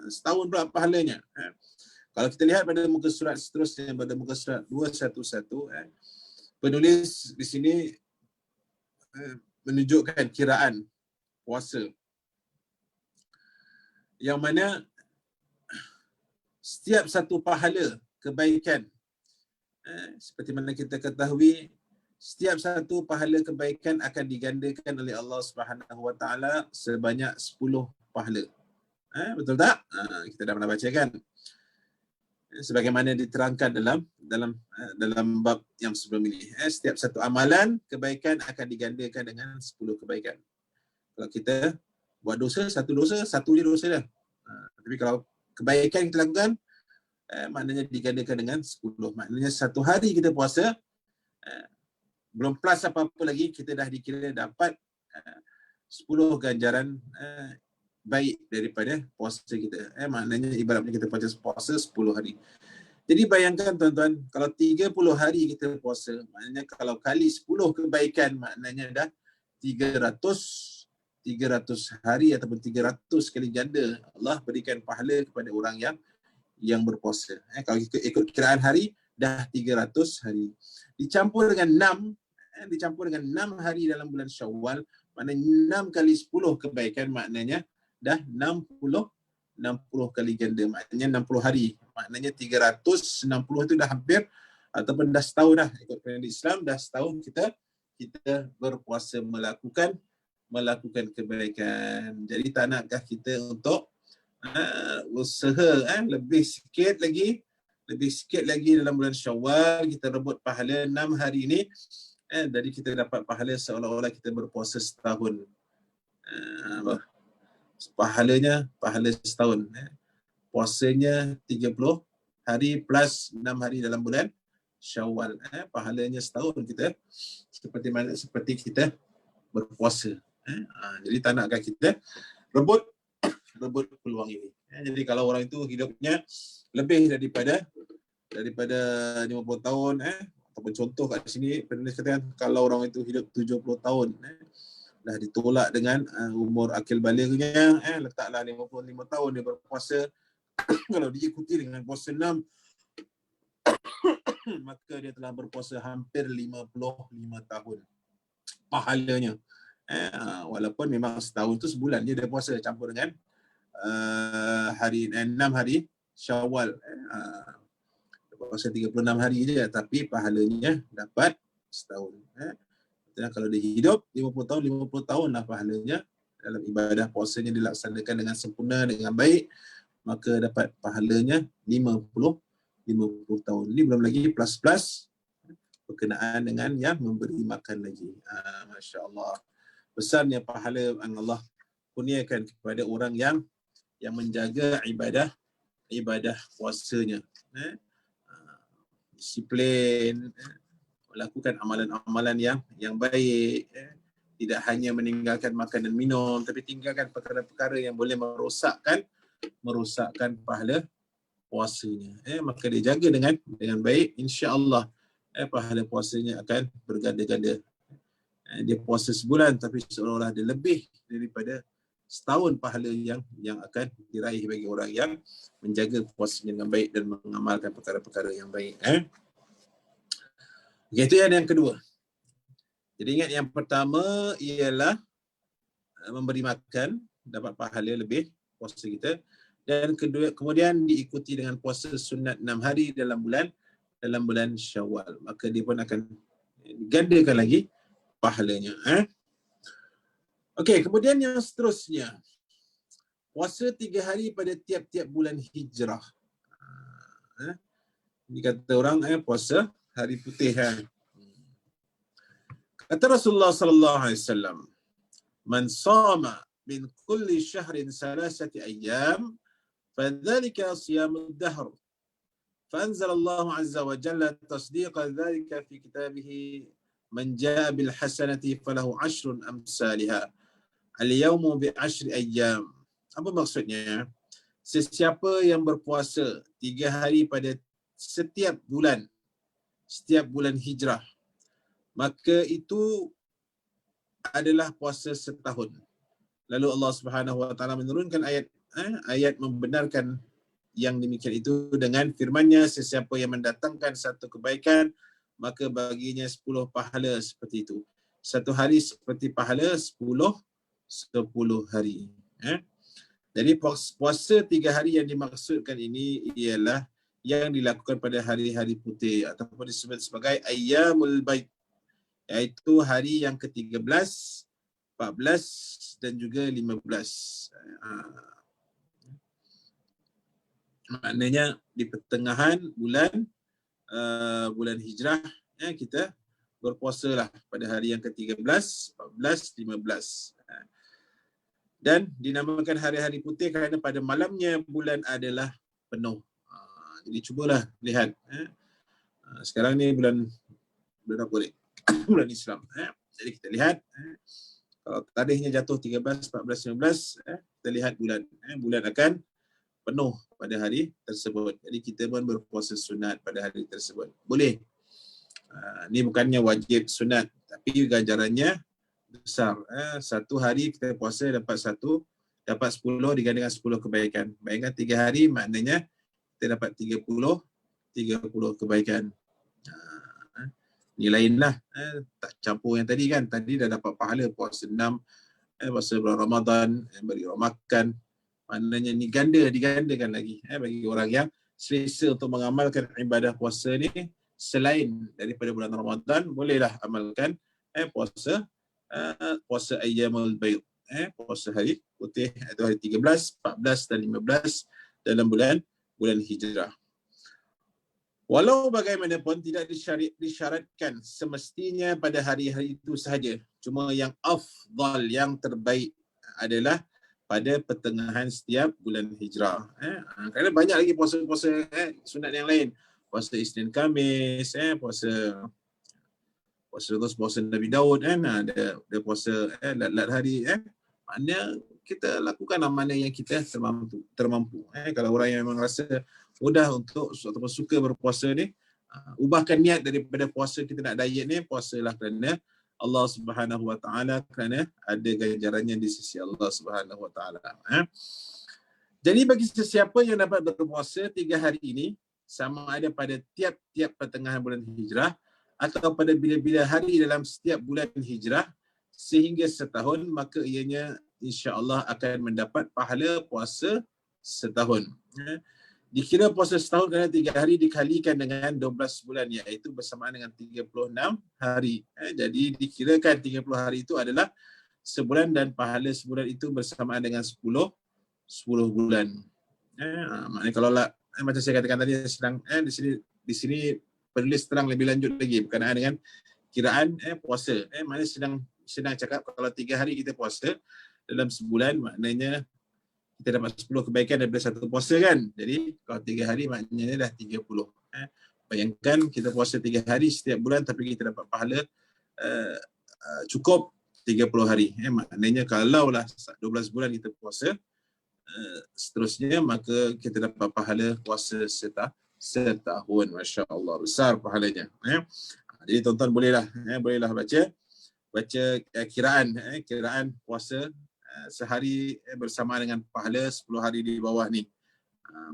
setahun pula pahalanya? Kalau kita lihat pada muka surat seterusnya, pada muka surat 211, penulis di sini menunjukkan kiraan puasa. Yang mana setiap satu pahala kebaikan, seperti mana kita ketahui, setiap satu pahala kebaikan akan digandakan oleh Allah Subhanahu Wa Taala sebanyak 10 pahala. Betul tak? Kita dah pernah baca kan? Sebagaimana diterangkan dalam bab yang sebelum ini. Setiap satu amalan kebaikan akan digandakan dengan 10 kebaikan. Kalau kita buat dosa, satu je dosa dah. Tapi kalau kebaikan kita lakukan, maknanya digandakan dengan 10. Maknanya satu hari kita puasa, belum plus apa-apa lagi, kita dah dikira dapat 10 ganjaran baik daripada puasa kita. Maknanya ibaratnya kita puasa 10 hari. Jadi bayangkan tuan-tuan, kalau 30 hari kita puasa, maknanya kalau kali 10 kebaikan, maknanya dah 300 hari ataupun 300 kali ganda Allah berikan pahala kepada orang yang berpuasa. Kalau ikut kiraan hari, dah 300 hari. Dicampur dengan 6 hari dalam bulan Syawal, maknanya 6 kali 10 kebaikan, maknanya dah 60 kali ganda, maknanya 60 hari. Maknanya 360 itu dah hampir ataupun dah setahun dah, ikut kalender Islam dah setahun kita berpuasa melakukan kebaikan. Jadi tak nakkah kita untuk usaha lebih sikit lagi dalam bulan Syawal, kita rebut pahala 6 hari ini, jadi kita dapat pahala seolah-olah kita berpuasa setahun. Pahala setahun. Puasanya 30 hari plus 6 hari dalam bulan Syawal. Pahalanya setahun kita seperti kita berpuasa. Jadi tak nakkah kita rebut peluang ini. Jadi kalau orang itu hidupnya lebih daripada 50 tahun, ataupun contoh kat sini penulis katakan kalau orang itu hidup 70 tahun, dah ditolak dengan umur akil balighnya, letaklah 55 tahun dia berpuasa. Kalau diikuti dengan puasa 6, maka dia telah berpuasa hampir 55 tahun pahalanya. Walaupun memang setahun tu sebulan dia puasa campur dengan 6 hari Syawal. Puasa 36 hari je, tapi pahalanya dapat setahun. Kalau dia hidup 50 tahun lah pahalanya dalam ibadah puasanya dilaksanakan dengan sempurna, dengan baik, maka dapat pahalanya 50 tahun. Ini belum lagi plus berkenaan dengan yang memberi makan lagi. Masya Allah. Besarnya pahala yang Allah kurniakan kepada orang yang menjaga ibadah puasanya. Disiplin, melakukan amalan-amalan yang baik, tidak hanya meninggalkan makan dan minum, tapi tinggalkan perkara-perkara yang boleh merosakkan pahala puasanya. Maka dia jaga dengan baik, insya-Allah pahala puasanya akan berganda-ganda. Dia puasa sebulan tapi seolah-olah dia lebih daripada setahun pahala yang akan diraih bagi orang yang menjaga puasanya dengan baik dan mengamalkan perkara-perkara yang baik. Itu yang kedua. Jadi ingat, yang pertama ialah memberi makan, dapat pahala lebih puasa kita. Dan kedua, kemudian diikuti dengan puasa sunat 6 hari dalam bulan Syawal. Maka dia pun akan digandakan lagi pahalanya. Okey, kemudian yang seterusnya, puasa 3 hari pada tiap-tiap bulan hijrah. Ini kata orang puasa hari putih. Kata Rasulullah sallallahu alaihi wasallam, "Man shama min kulli syahrin salasati ayyam, fadzalika siyamud dahr." فأنزل الله عز وجل تصديق ذلك في كتابه من جاء بالحسنة فله 10 أمثالها اليوم ب10 أيام. Apa maksudnya? Sesiapa yang berpuasa 3 hari pada setiap bulan hijrah, maka itu adalah puasa setahun. Lalu Allah Subhanahu wa taala menurunkan ayat membenarkan yang demikian itu dengan firman-Nya, sesiapa yang mendatangkan satu kebaikan, maka baginya 10 pahala seperti itu. Satu hari seperti pahala 10 10 hari. Jadi puasa 3 hari yang dimaksudkan ini ialah yang dilakukan pada hari-hari putih ataupun disebut sebagai ayyamul baid, iaitu hari yang ke-13, 14 dan juga 15. Maknanya di pertengahan bulan Hijrah, kita berpuasalah pada hari yang ke-13, 14, 15. Dan dinamakan hari-hari putih kerana pada malamnya bulan adalah penuh. Jadi cubalah lihat. Sekarang ni bulan apa ni? Bulan Islam. Jadi kita lihat. Kalau tarikhnya jatuh 13, 14, 15, kita lihat bulan. Bulan akan penuh pada hari tersebut. Jadi kita pun berpuasa sunat pada hari tersebut. Boleh. Ni bukannya wajib sunat, tapi ganjarannya besar. Satu hari kita puasa dapat 10 digandingkan 10 kebaikan. Bayangkan 3 hari maknanya kita dapat 30 kebaikan. Ni lainlah, tak campur yang tadi kan. Tadi dah dapat pahala puasa 6, puasa bulan Ramadan, beri orang makan. Maknanya ni digandakan lagi bagi orang yang selesa untuk mengamalkan ibadah puasa ni selain daripada bulan Ramadan, bolehlah amalkan puasa ayyamul bayd, puasa hari putih atau hari 13, 14 dan 15 dalam bulan Hijrah. Walau bagaimanapun tidak disyaratkan semestinya pada hari-hari itu sahaja. Cuma yang afdal, yang terbaik adalah pada pertengahan setiap bulan Hijrah. Kerana banyak lagi puasa-puasa sunat yang lain. Puasa Isnin Khamis, puasa Nabi Daud, ada puasa lat hari. Maknanya kita lakukan mana yang kita termampu. Kalau orang yang memang rasa mudah untuk ataupun suka berpuasa ni, ubahkan niat daripada puasa kita nak diet ni, puasalah kerana Allah Subhanahu Wa Taala, kerana ada ganjarannya di sisi Allah Subhanahu Wa Taala. Jadi bagi sesiapa yang dapat berpuasa 3 hari ini, sama ada pada tiap-tiap pertengahan bulan Hijrah atau pada bila-bila hari dalam setiap bulan Hijrah sehingga setahun, maka ianya insya-Allah akan mendapat pahala puasa setahun. Dikira puasa setahun kerana 3 hari dikalikan dengan 12 bulan, iaitu bersamaan dengan 36 hari. Jadi dikirakan 30 hari itu adalah sebulan dan pahala sebulan itu bersamaan dengan 10 bulan. Maknanya kalau macam saya katakan tadi, sedang di sini penulis terang lebih lanjut lagi berkenaan dengan kiraan puasa. Maknanya sedang cakap kalau 3 hari kita puasa dalam sebulan, maknanya kita dapat 10 kebaikan daripada satu puasa kan. Jadi kalau 3 hari maknanya dah 30. Bayangkan kita puasa 3 hari setiap bulan tapi kita dapat pahala cukup 30 hari. Maknanya kalaulah 12 bulan kita puasa, seterusnya maka kita dapat pahala puasa setahun. Masya Allah, besar pahalanya. Jadi tuan-tuan bolehlah baca kiraan puasa sehari bersama dengan pahala 10 hari di bawah ni.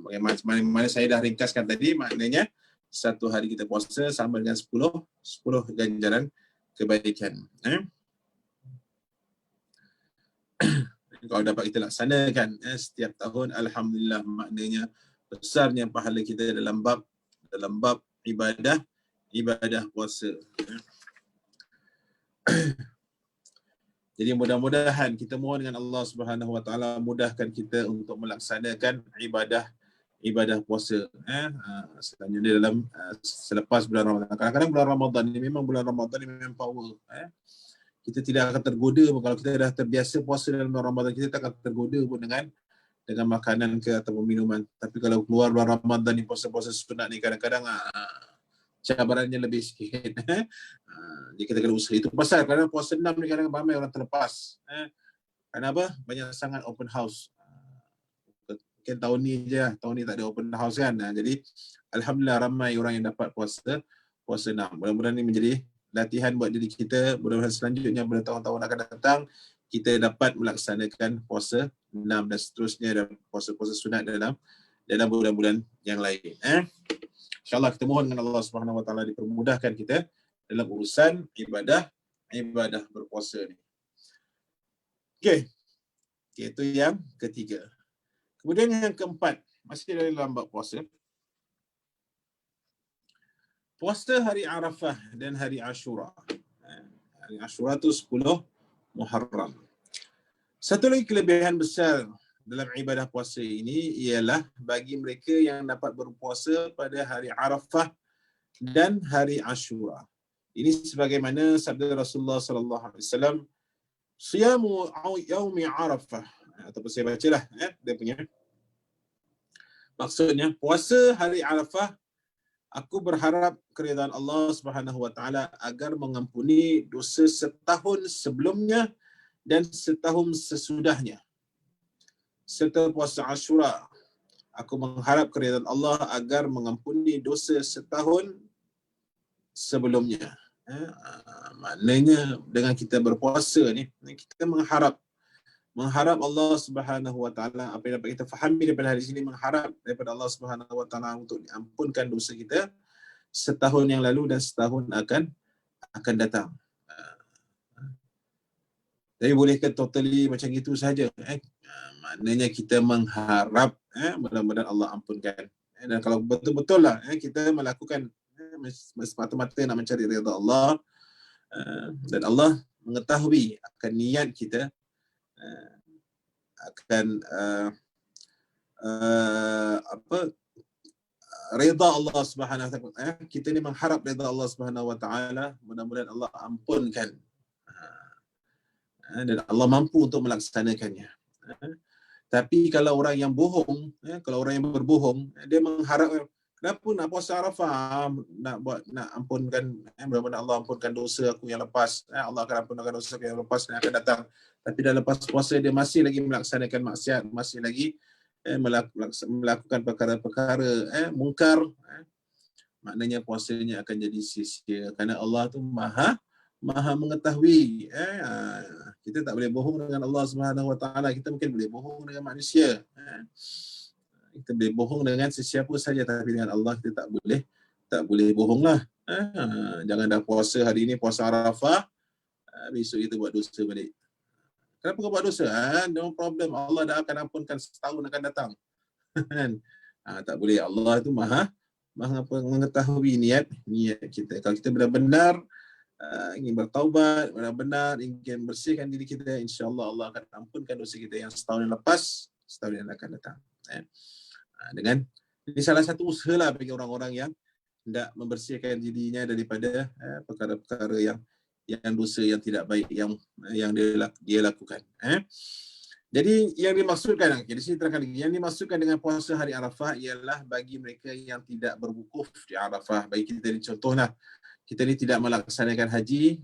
Bagaimana saya dah ringkaskan tadi, maknanya satu hari kita puasa sama dengan 10 ganjaran kebaikan. Kalau dapat kita laksanakan setiap tahun, alhamdulillah, maknanya besarnya pahala kita dalam bab ibadah puasa. Jadi mudah-mudahan kita mohon dengan Allah Subhanahu Wa Taala mudahkan kita untuk melaksanakan ibadah puasa. Selanjutnya selepas bulan Ramadan. Kadang-kadang bulan Ramadan ni memang power. Kita tidak akan tergoda kalau kita dah terbiasa puasa dalam bulan Ramadan, kita tak akan tergoda pun dengan makanan ke ataupun minuman. Tapi kalau keluar bulan Ramadan ni, puasa-puasa sunat ni, kadang-kadang cabarannya lebih sikit. Jadi kita kena usaha. Itu pasal kerana puasa 6 ni kadang ramai orang terlepas. Kenapa? Banyak sangat open house. Mungkin tahun ni tak ada open house kan. Jadi alhamdulillah ramai orang yang dapat puasa 6. Mudah-mudahan ni menjadi latihan buat diri kita. Mudah-mudahan selanjutnya pada tahun-tahun akan datang kita dapat melaksanakan puasa 6 dan seterusnya, dan puasa-puasa sunat dalam bulan-bulan yang lain. InsyaAllah kita mohon dengan Allah Subhanahu Wa Taala dipermudahkan kita dalam urusan ibadah berpuasa ni. Okey. Itu yang ketiga. Kemudian yang keempat, masih dalam bab puasa. Puasa hari Arafah dan hari Ashura. Hari Ashura tu 10 Muharram. Satu lagi kelebihan besar dalam ibadah puasa ini ialah bagi mereka yang dapat berpuasa pada hari Arafah dan hari Ashura. Ini sebagaimana sabda Rasulullah sallallahu alaihi wasallam, "Siyamu yaumi Arafah." Ataupun saya bacalah dia punya. Maksudnya puasa hari Arafah, aku berharap keridhaan Allah Subhanahu wa taala agar mengampuni dosa setahun sebelumnya dan setahun sesudahnya. Serta puasa Ashura, aku mengharap keridhaan Allah agar mengampuni dosa setahun sebelumnya. Maknanya dengan kita berpuasa ni, kita mengharap Allah Subhanahu wa taala, apa yang dapat kita fahami daripada hadis ini, mengharap daripada Allah Subhanahu wa taala untuk diampunkan dosa kita setahun yang lalu dan setahun akan datang. Tapi bolehkah totally macam itu saja? Maknanya kita mengharap mudah-mudahan Allah ampunkan. Dan kalau betul-betul lah kita melakukan semata-mata nak mencari redha Allah, dan Allah mengetahui akan niat kita, akan redha Allah Subhanahu wa taala. Kita ni mengharap redha Allah Subhanahu wa taala, mudah-mudahan Allah ampunkan. Dan Allah mampu untuk melaksanakannya. Tapi kalau orang yang bohong, kalau orang yang berbohong, dia mengharap, kenapa nak puasa Arafah, nak ampunkan, mudah-mudahan Allah ampunkan dosa aku yang lepas, Allah akan ampunkan dosa aku yang lepas yang akan datang. Tapi dah lepas puasa dia masih lagi melaksanakan maksiat, masih lagi melakukan perkara-perkara mungkar, maknanya puasanya akan jadi sia-sia, kerana Allah tu maha mengetahui. Kita tak boleh bohong dengan Allah Subhanahu wa taala. Kita mungkin boleh bohong dengan manusia. Kita boleh bohong dengan sesiapa saja, tapi dengan Allah kita tak boleh bohonglah. Jangan dah puasa hari ini, puasa Arafah, besok kita buat dosa balik. Kenapa kau buat dosa? No problem. Allah dah akan ampunkan setahun akan datang. Tak boleh. Allah itu maha mengetahui niat kita. Kalau kita benar-benar ingin bertaubat, benar-benar ingin bersihkan diri kita, insya-Allah Allah akan ampunkan dosa kita yang setahun yang lepas, setahun yang akan datang. Dengan ini salah satu usahalah bagi orang-orang yang hendak membersihkan dirinya daripada perkara-perkara yang dosa yang tidak baik yang dia lakukan. Jadi yang dimaksudkan di sini terangkan lagi, yang dimaksudkan dengan puasa hari Arafah ialah bagi mereka yang tidak berwukuf di Arafah. Bagi kita ni contohlah, kita ni tidak melaksanakan haji,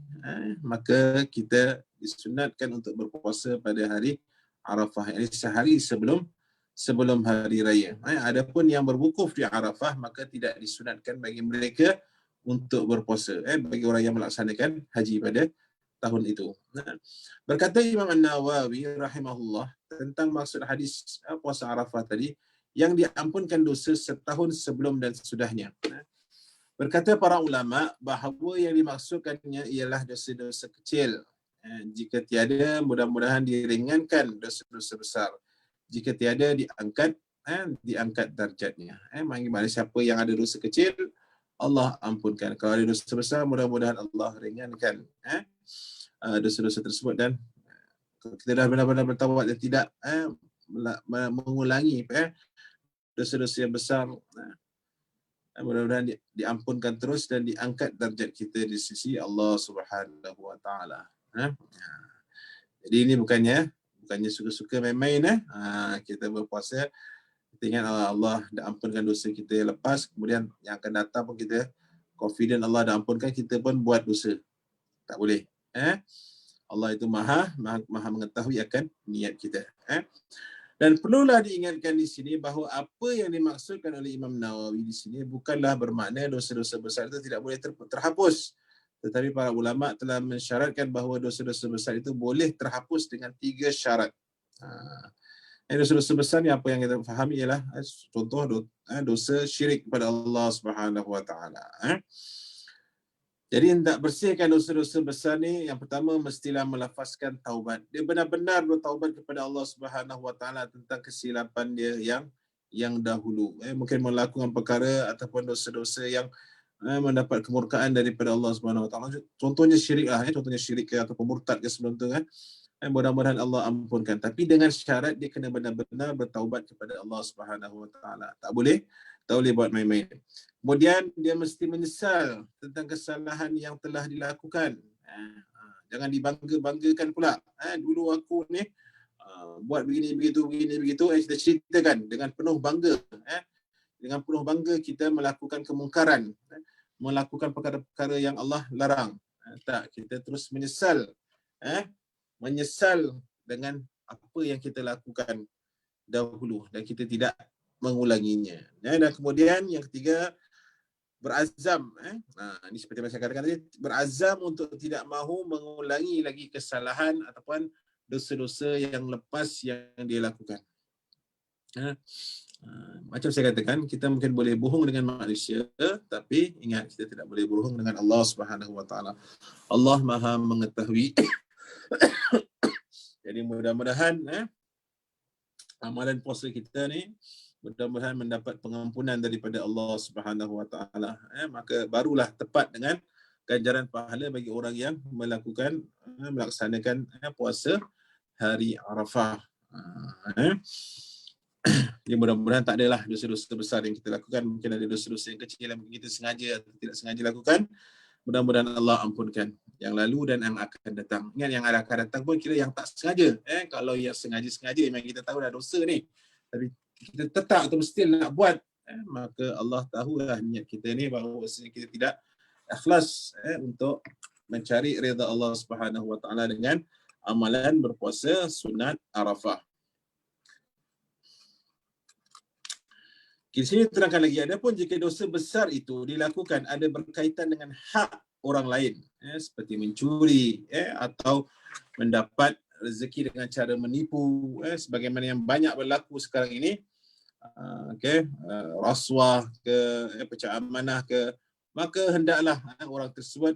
maka kita disunatkan untuk berpuasa pada hari Arafah, ini sehari sebelum hari raya. Adapun yang berwukuf di Arafah, maka tidak disunatkan bagi mereka untuk berpuasa, bagi orang yang melaksanakan haji pada tahun itu. Berkata Imam An-Nawawi rahimahullah tentang maksud hadis puasa Arafah tadi, yang diampunkan dosa setahun sebelum dan sesudahnya. Berkata para ulama bahawa yang dimaksudkannya ialah dosa-dosa kecil. Jika tiada, mudah-mudahan diringankan dosa-dosa besar. Jika tiada, diangkat darjatnya. Mana siapa yang ada dosa kecil, Allah ampunkan. Kalau ada dosa besar, mudah-mudahan Allah ringankan dosa-dosa tersebut. Dan kita dah benar-benar bertaubat dan tidak mengulangi dosa-dosa yang besar, mudah-mudahan diampunkan terus dan diangkat darjat kita di sisi Allah Subhanahu wa taala. Jadi ini bukannya suka-suka main-main. Kita berpuasa, kita ingat Allah dah ampunkan dosa kita yang lepas, kemudian yang akan datang pun kita confident Allah dah ampunkan, kita pun buat dosa. Tak boleh. Allah itu maha mengetahui akan niat kita. Dan perlulah diingatkan di sini bahawa apa yang dimaksudkan oleh Imam Nawawi di sini bukanlah bermakna dosa-dosa besar itu tidak boleh terhapus. Tetapi para ulama telah mensyaratkan bahawa dosa-dosa besar itu boleh terhapus dengan 3 syarat. Dosa-dosa besar ni apa yang kita fahami ialah contoh dosa syirik kepada Allah Subhanahu wa taala. Jadi hendak bersihkan dosa-dosa besar ni, yang pertama mestilah melafazkan taubat. Dia benar-benar bertaubat kepada Allah Subhanahu Wa Taala tentang kesilapan dia yang dahulu. Mungkin melakukan perkara ataupun dosa-dosa yang mendapat kemurkaan daripada Allah Subhanahu Wa Taala. Contohnya syirik lah, contohnya syirik ke atau murtad ke sebelum tu kan. Mudah-mudahan Allah ampunkan. Tapi dengan syarat dia kena benar-benar bertaubat kepada Allah Subhanahu Wa Taala. Tak boleh buat main-main. Kemudian dia mesti menyesal tentang kesalahan yang telah dilakukan. Jangan dibangga-banggakan pula. Dulu aku ni buat begini begitu, kita ceritakan dengan penuh bangga. Dengan penuh bangga kita melakukan kemungkaran, melakukan perkara-perkara yang Allah larang. Tak, kita terus menyesal. Menyesal dengan apa yang kita lakukan dahulu dan kita tidak mengulanginya. Dan kemudian yang ketiga, berazam. Ini seperti yang saya katakan tadi, berazam untuk tidak mahu mengulangi lagi kesalahan ataupun dosa-dosa yang lepas yang dia lakukan. Macam saya katakan, kita mungkin boleh bohong dengan manusia, tapi ingat, kita tidak boleh bohong dengan Allah Subhanahu Wa Taala. Allah Maha mengetahui. Jadi mudah-mudahan amalan puasa kita ni mudah-mudahan mendapat pengampunan daripada Allah Subhanahu Wa Taala. Maka barulah tepat dengan ganjaran pahala bagi orang yang melaksanakan puasa hari Arafah. Jadi mudah-mudahan tak adalah dosa-dosa besar yang kita lakukan. Mungkin ada dosa-dosa yang kecil yang kita sengaja atau tidak sengaja lakukan. Mudah-mudahan Allah ampunkan yang lalu dan yang akan datang. Ingat, yang akan datang pun kira yang tak sengaja. Kalau yang sengaja-sengaja memang kita tahu dah dosa ni, tapi kita tetap atau mesti nak buat, maka Allah tahulah niat kita ni bahawa kita tidak ikhlas untuk mencari redha Allah Subhanahu Wa Taala dengan amalan berpuasa sunat Arafah. Di sini terangkan lagi, adapun jika dosa besar itu dilakukan ada berkaitan dengan hak orang lain, seperti mencuri atau mendapat rezeki dengan cara menipu, sebagaimana yang banyak berlaku sekarang ini, rasuah ke, pecah amanah ke, maka hendaklah orang tersebut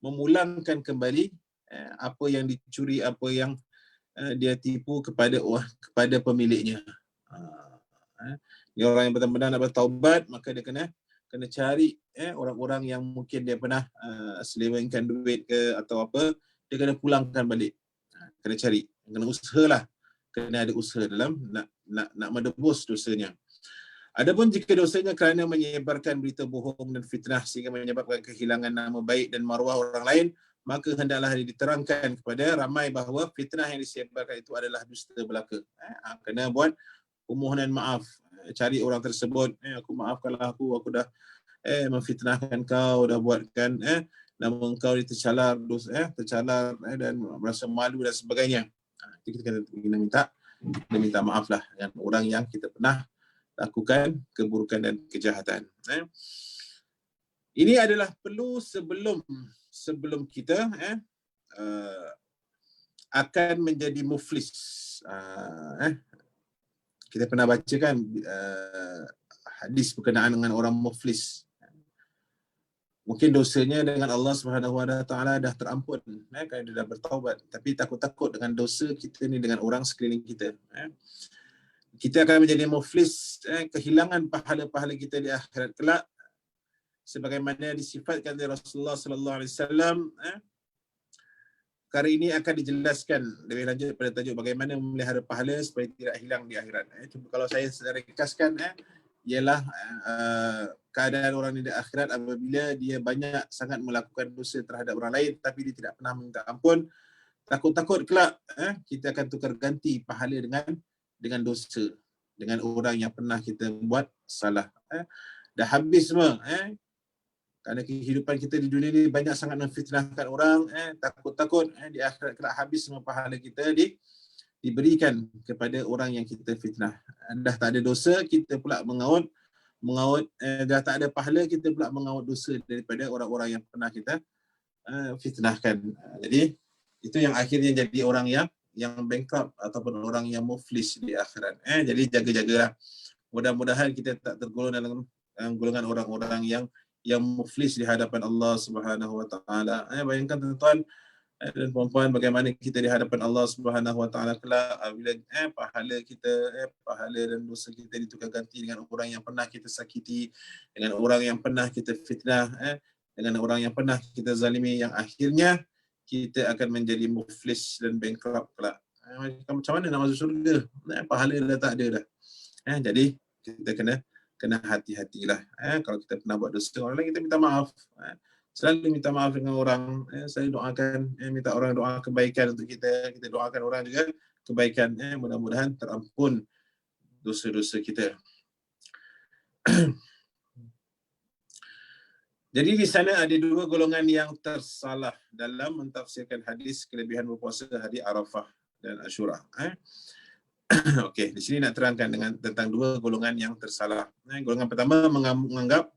memulangkan kembali apa yang dicuri, apa yang dia tipu kepada pemiliknya. Dia orang yang benar-benar nak bertaubat, maka dia kena cari orang-orang yang mungkin dia pernah selewengkan duit ke atau apa, dia kena pulangkan balik. Kena cari, kena usahalah, kena ada usaha dalam nak menebus dosanya. Adapun jika dosanya kerana menyebarkan berita bohong dan fitnah sehingga menyebabkan kehilangan nama baik dan maruah orang lain, maka hendaklah diterangkan kepada ramai bahawa fitnah yang disebarkan itu adalah dusta belaka. Kena buat permohonan maaf, cari orang tersebut, aku maafkanlah aku dah memfitnahkan kau, dah buatkan nama engkau tercalar dan merasa malu dan sebagainya. Kita kena minta maaf lah dengan orang yang kita pernah lakukan keburukan dan kejahatan. Ini adalah perlu sebelum kita akan menjadi muflis. Kita pernah baca kan hadis berkenaan dengan orang muflis. Mungkin dosanya dengan Allah Subhanahu Wa Taala dah terampun, kerana dia dah bertaubat. Tapi takut-takut dengan dosa kita ni dengan orang sekeliling kita. Kita akan menjadi muflis, kehilangan pahala-pahala kita di akhirat kelak, sebagaimana disifatkan oleh Rasulullah Sallallahu Alaihi Wasallam. Perkara ini akan dijelaskan lebih lanjut pada tajuk bagaimana memelihara pahala supaya tidak hilang di akhirat. Cuma kalau saya ringkaskan, ialah keadaan orang di akhirat apabila dia banyak sangat melakukan dosa terhadap orang lain tapi dia tidak pernah minta ampun. Takut-takut kelak kita akan tukar ganti pahala dengan dosa, dengan orang yang pernah kita buat salah. Dah habis semua. Kerana kehidupan kita di dunia ni banyak sangat memfitnahkan orang, takut-takut di akhirat kelak habis semua pahala kita diberikan kepada orang yang kita fitnah. Dah tak ada dosa, kita pula mengaut, dah tak ada pahala, kita pula mengaut dosa daripada orang-orang yang pernah kita fitnahkan. Jadi itu yang akhirnya jadi orang yang bankrupt ataupun orang yang muflis di akhirat. Jadi jaga-jagalah. Mudah-mudahan kita tak tergolong dalam golongan orang-orang yang yang muflis di hadapan Allah Subhanahu wa taala. Bayangkan tuan-tuan dan puan-puan, bagaimana kita di hadapan Allah Subhanahu wa taala kelak bila pahala kita, pahala dan dosa kita ditukar ganti dengan orang yang pernah kita sakiti, dengan orang yang pernah kita fitnah, dengan orang yang pernah kita zalimi, yang akhirnya kita akan menjadi muflis dan bankrupt kelak. Macam mana nak masuk syurga? Pahala dah tak ada dah. Jadi kita kena hati-hatilah. Kalau kita pernah buat dosa orang lain, kita minta maaf. Selalu minta maaf dengan orang. Saya doakan, minta orang doa kebaikan untuk kita. Kita doakan orang juga kebaikan. Mudah-mudahan terampun dosa-dosa kita. Jadi di sana ada dua golongan yang tersalah dalam mentafsirkan hadis kelebihan berpuasa hari Arafah dan Ashura. Okey, di sini nak terangkan tentang dua golongan yang tersalah. Golongan pertama menganggap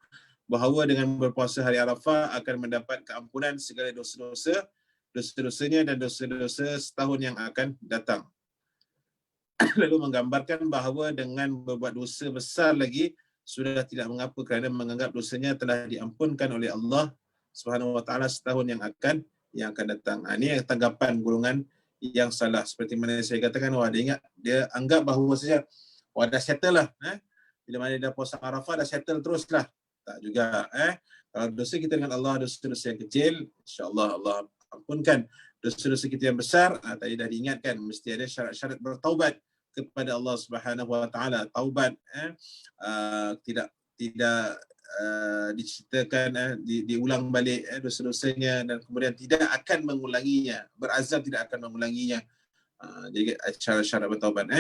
bahawa dengan berpuasa hari Arafah akan mendapat keampunan segala dosa-dosanya dan dosa-dosa setahun yang akan datang. Lalu menggambarkan bahawa dengan berbuat dosa besar lagi sudah tidak mengapa kerana menganggap dosanya telah diampunkan oleh Allah Subhanahu wa taala setahun yang akan datang. Ini tanggapan golongan yang salah. Seperti mana saya katakan, dia anggap bahawa saja dah settle lah. Bila mana dah puasa Arafah dah settle teruslah. Tak juga. Kalau dosa kita dengan Allah, dosa-dosa yang kecil, insya-Allah Allah ampunkan. Dosa-dosa kita yang besar, tadi dah diingatkan, mesti ada syarat-syarat bertaubat kepada Allah Subhanahu wa taala. Taubat tidak diceritakan diulang balik dosa-dosanya dan kemudian tidak akan mengulanginya, berazam tidak akan mengulanginya. Jadi syarat-syarat bertaubat.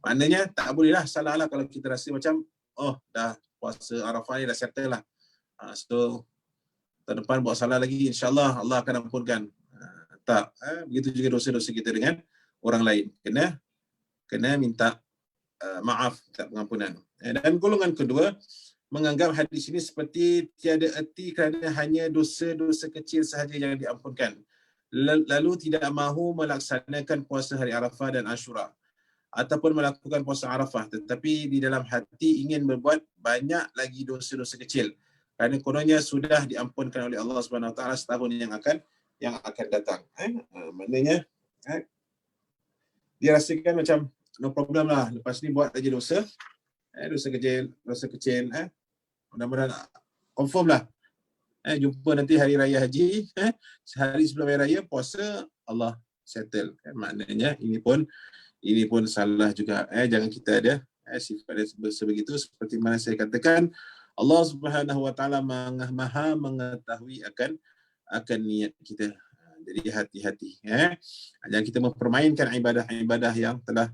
Maknanya tak bolehlah salahlah kalau kita rasa macam dah puasa Arafah ni dah settle lah. So tahun depan buat salah lagi, insya-Allah Allah akan ampunkan. Tak. Begitu juga dosa-dosa kita dengan orang lain. Kena minta maaf, minta pengampunan. Dan golongan kedua menganggap hadis ini seperti tiada erti kerana hanya dosa-dosa kecil sahaja yang diampunkan. Lalu tidak mahu melaksanakan puasa hari Arafah dan Ashura ataupun melakukan puasa Arafah, tetapi di dalam hati ingin berbuat banyak lagi dosa-dosa kecil kerana kononnya sudah diampunkan oleh Allah Subhanahu Wa Taala setahun yang akan datang. Maknanya dia rasakan macam no problem lah, lepas ni buat aja dosa kecil, mudah-mudahan confirm lah. Jumpa nanti hari raya haji, sehari sebelum hari raya puasa, Allah settle. Maknanya ini pun salah juga. Jangan kita ada sifat sebegitu. Seperti mana saya katakan, Allah Subhanahu Wa Taala Maha mengetahui akan niat kita. Jadi hati-hati. Jangan kita mempermainkan ibadah-ibadah yang telah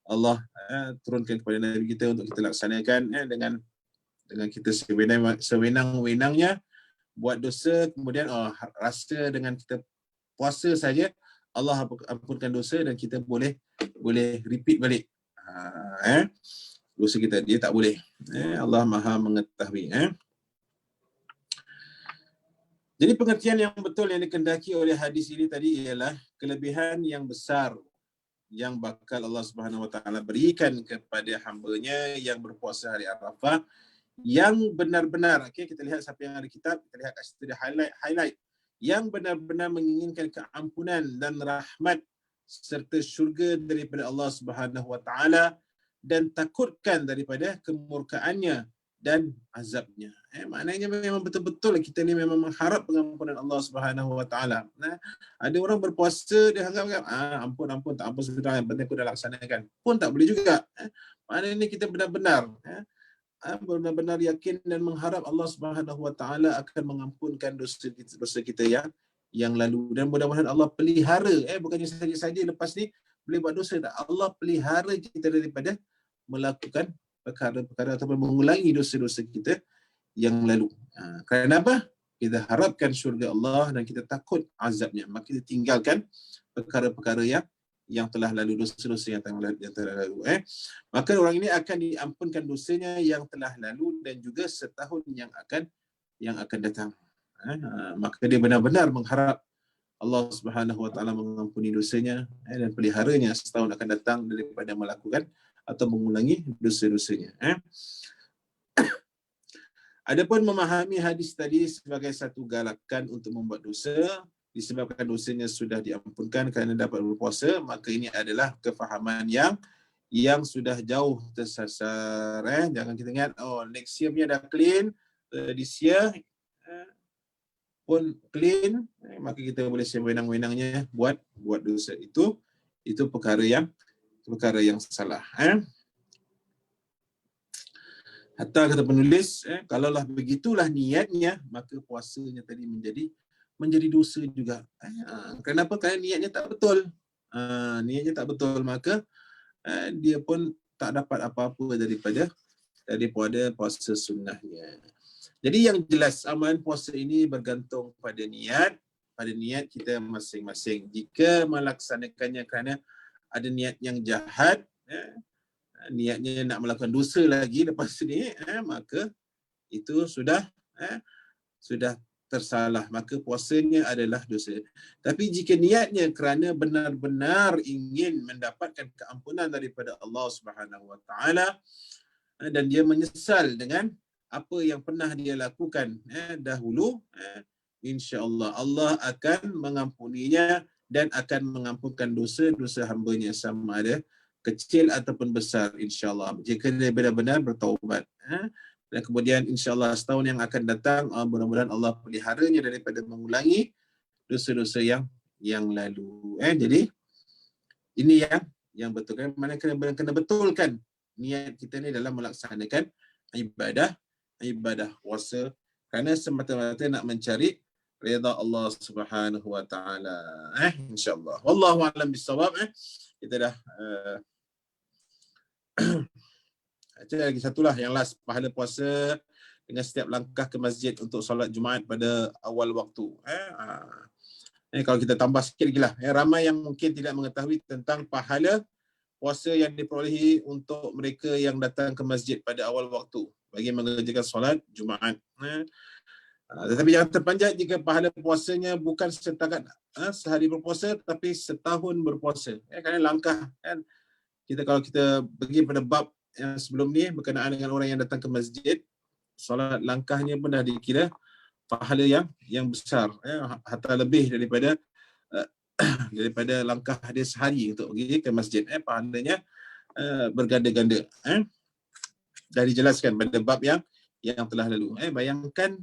Allah turunkan kepada Nabi kita untuk kita laksanakan dengan kita sewenang-wenangnya buat dosa, kemudian rasa dengan kita puasa saja Allah ampunkan dosa dan kita boleh repeat balik dosa kita. Dia tak boleh. Allah Maha mengetahui. Jadi pengertian yang betul yang dikehendaki oleh hadis ini tadi ialah kelebihan yang besar yang bakal Allah Subhanahu Wa Taala berikan kepada hamba-Nya yang berpuasa hari Arafah yang benar-benar. Okey, kita lihat siapa yang ada kitab, kita lihat kat situ dia highlight yang benar-benar menginginkan keampunan dan rahmat serta syurga daripada Allah Subhanahu Wa Taala dan takutkan daripada kemurkaannya dan azabnya. Maknanya memang betul-betul kita ni memang mengharap pengampunan Allah Subhanahu Wa Taala. Ada orang berpuasa dia anggap ampun tak ampun sudah, yang penting aku dah laksanakan. Pun tak boleh juga. Maknanya kita benar-benar yakin dan mengharap Allah Subhanahu Wa Taala akan mengampunkan dosa kita yang lalu, dan mudah-mudahan Allah pelihara bukannya saja lepas ni boleh buat dosa, tak. Allah pelihara kita daripada melakukan perkara-perkara ataupun mengulangi dosa-dosa kita yang lalu. Kerana apa? Kita harapkan syurga Allah dan kita takut azabnya, maka kita tinggalkan perkara-perkara yang telah lalu, dosa-dosa yang telah lalu. Maka orang ini akan diampunkan dosanya yang telah lalu dan juga setahun yang akan datang. Maka dia benar-benar mengharap Allah Subhanahu Wa Taala mengampuni dosanya dan peliharanya setahun akan datang daripada melakukan atau mengulangi dosa-dosanya. Adapun memahami hadis tadi sebagai satu galakan untuk membuat dosa, disebabkan dosanya sudah diampunkan kerana dapat berpuasa, maka ini adalah kefahaman yang sudah jauh tersasar. Jangan kita ingat, oh next year punya dah clean, this year pun clean, maka kita boleh sewenang-wenangnya buat dosa. Itu perkara yang salah. Hatta kata penulis, kalaulah begitulah niatnya, maka puasanya tadi menjadi dosa juga. Kenapa? Kerana niatnya tak betul. Niatnya tak betul, maka dia pun tak dapat apa-apa daripada puasa sunnahnya. Jadi yang jelas, amalan puasa ini bergantung pada niat kita masing-masing. Jika melaksanakannya kerana ada niat yang jahat, niatnya nak melakukan dosa lagi lepas ni, maka itu sudah tersalah, maka puasanya adalah dosa. Tapi jika niatnya kerana benar-benar ingin mendapatkan keampunan daripada Allah Subhanahu Wa Taala dan dia menyesal dengan apa yang pernah dia lakukan dahulu, insya-Allah Allah akan mengampuninya dan akan mengampunkan dosa-dosa hamba-Nya, sama ada kecil ataupun besar, insya-Allah, jika dia benar-benar bertaubat. Dan kemudian insya-Allah setahun yang akan datang, mudah-mudahan Allah peliharanya daripada mengulangi dosa-dosa yang lalu. Jadi ini yang betul, kan? Mana kena betulkan niat kita ni dalam melaksanakan ibadah puasa kerana semata-mata nak mencari redha Allah Subhanahu Wa Taala. Insya-Allah. Wallahu a'lam bissawab. Kita dah ada lagi satulah yang last, pahala puasa dengan setiap langkah ke masjid untuk solat Jumaat pada awal waktu. Kalau kita tambah sikit lagi lah, ramai yang mungkin tidak mengetahui tentang pahala puasa yang diperolehi untuk mereka yang datang ke masjid pada awal waktu bagi mengerjakan solat Jumaat. Tetapi jangan terpanjat jika pahala puasanya bukan setakat sehari berpuasa, tapi setahun berpuasa. Kerana langkah, kan, kalau kita pergi pada bab yang sebelum ni berkenaan dengan orang yang datang ke masjid, solat langkahnya pun dah dikira pahala yang besar, hatta lebih daripada langkah dia sehari untuk pergi ke masjid. Pahalanya berganda-ganda. Dah dijelaskan pada bab yang telah lalu. Bayangkan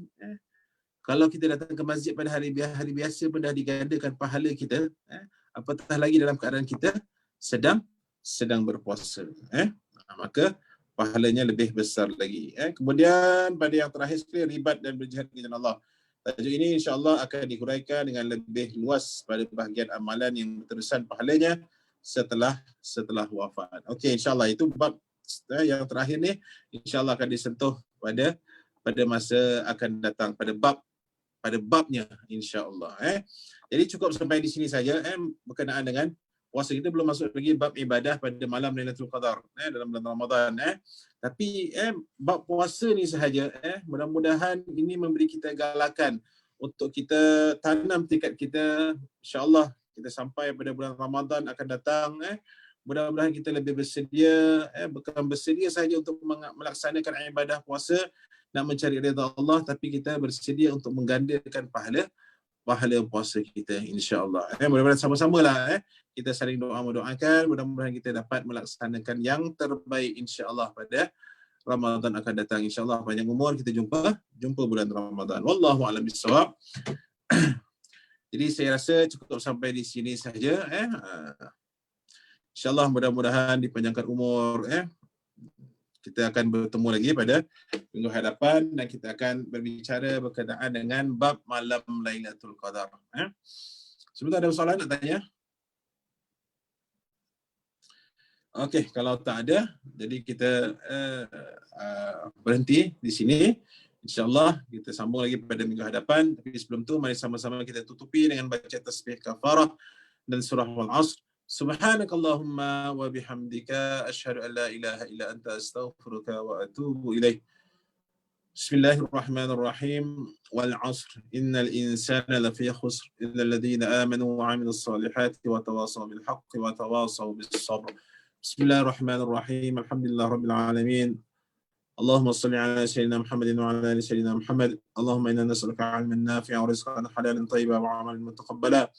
kalau kita datang ke masjid pada hari biasa pun dah digandakan pahala kita, apatah lagi dalam keadaan kita sedang berpuasa. Maka pahalanya lebih besar lagi. Kemudian pada yang terakhir sekali, ribat dan berjihad di jalan Allah. Tajuk ini insya-Allah akan dihuraikan dengan lebih luas pada bahagian amalan yang berterusan pahalanya setelah wafat. Okey, insya-Allah itu bab yang terakhir ni, insya-Allah akan disentuh pada masa akan datang, pada babnya, insya-Allah. Jadi cukup sampai di sini saja berkenaan dengan puasa. Kita belum masuk lagi bab ibadah pada malam Lailatul Qadar dalam bulan Ramadan. Tapi bab puasa ni sahaja, mudah-mudahan ini memberi kita galakan untuk kita tanam tekad kita, insya-Allah kita sampai pada bulan Ramadan akan datang, mudah-mudahan kita lebih bersedia, bukan bersedia sahaja untuk melaksanakan ibadah puasa nak mencari redha Allah, tapi kita bersedia untuk menggandakan pahala puasa kita, insya-Allah. Mudah-mudahan sama-samalah kita saling doakan, mudah-mudahan kita dapat melaksanakan yang terbaik, insya-Allah, pada Ramadan akan datang. Insya-Allah panjang umur kita jumpa bulan Ramadan. Wallahu a'lam bissawab. Jadi saya rasa cukup sampai di sini saja. InsyaAllah mudah-mudahan dipanjangkan umur. Kita akan bertemu lagi pada minggu hadapan dan kita akan berbicara berkenaan dengan bab malam Lailatul Qadar. Sebentar, ada soalan nak tanya? Okey, kalau tak ada, jadi kita berhenti di sini. InsyaAllah kita sambung lagi pada minggu hadapan. Tapi sebelum tu, mari sama-sama kita tutupi dengan baca tasbih kafarah dan surah Al-Asr. Subhanakallahumma wa bihamdika asyhadu an la ilaha illa anta astaghfiruka wa atubu ilaik. Bismillahirrahmanirrahim. Wal 'asr innal insana lafi khusr illa alladhina amanu wa 'amilus solihati wa tawasaw bil haqqi wa tawasaw bis sabr. Bismillahirrahmanirrahim. Alhamdulillahirabbil alamin. اللهم صل على سيدنا محمد وعلى ال سيدنا محمد. اللهم انا نسالك علما نافعا ورزقا حلالا طيبا وعملا متقبلا.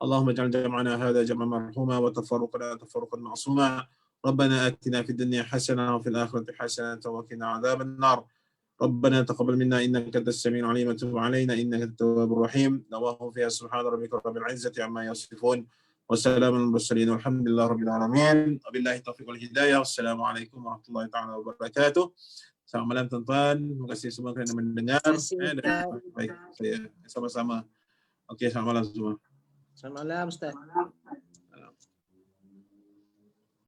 اللهم اجعل جمعنا هذا جمعا مرحوما وتفرقنا تفرقا معصوما. ربنا آتنا في الدنيا حسنة وفي الآخرة حسنة وقنا عذاب النار. ربنا تقبل منا إنك أنت السميع العليم وتب علينا إنك أنت التواب الرحيم. نواه فيها سبحان ربك رب العزة عما يصفون وسلام على المرسلين والحمد لله رب العالمين. وبالله التوفيق والهداية والسلام عليكم ورحمة الله تعالى وبركاته. Selamat malam tuan-tuan. Terima kasih semua kerana mendengar. Baik, saya sama-sama. Okey, selamat malam semua. Selamat malam Ustaz.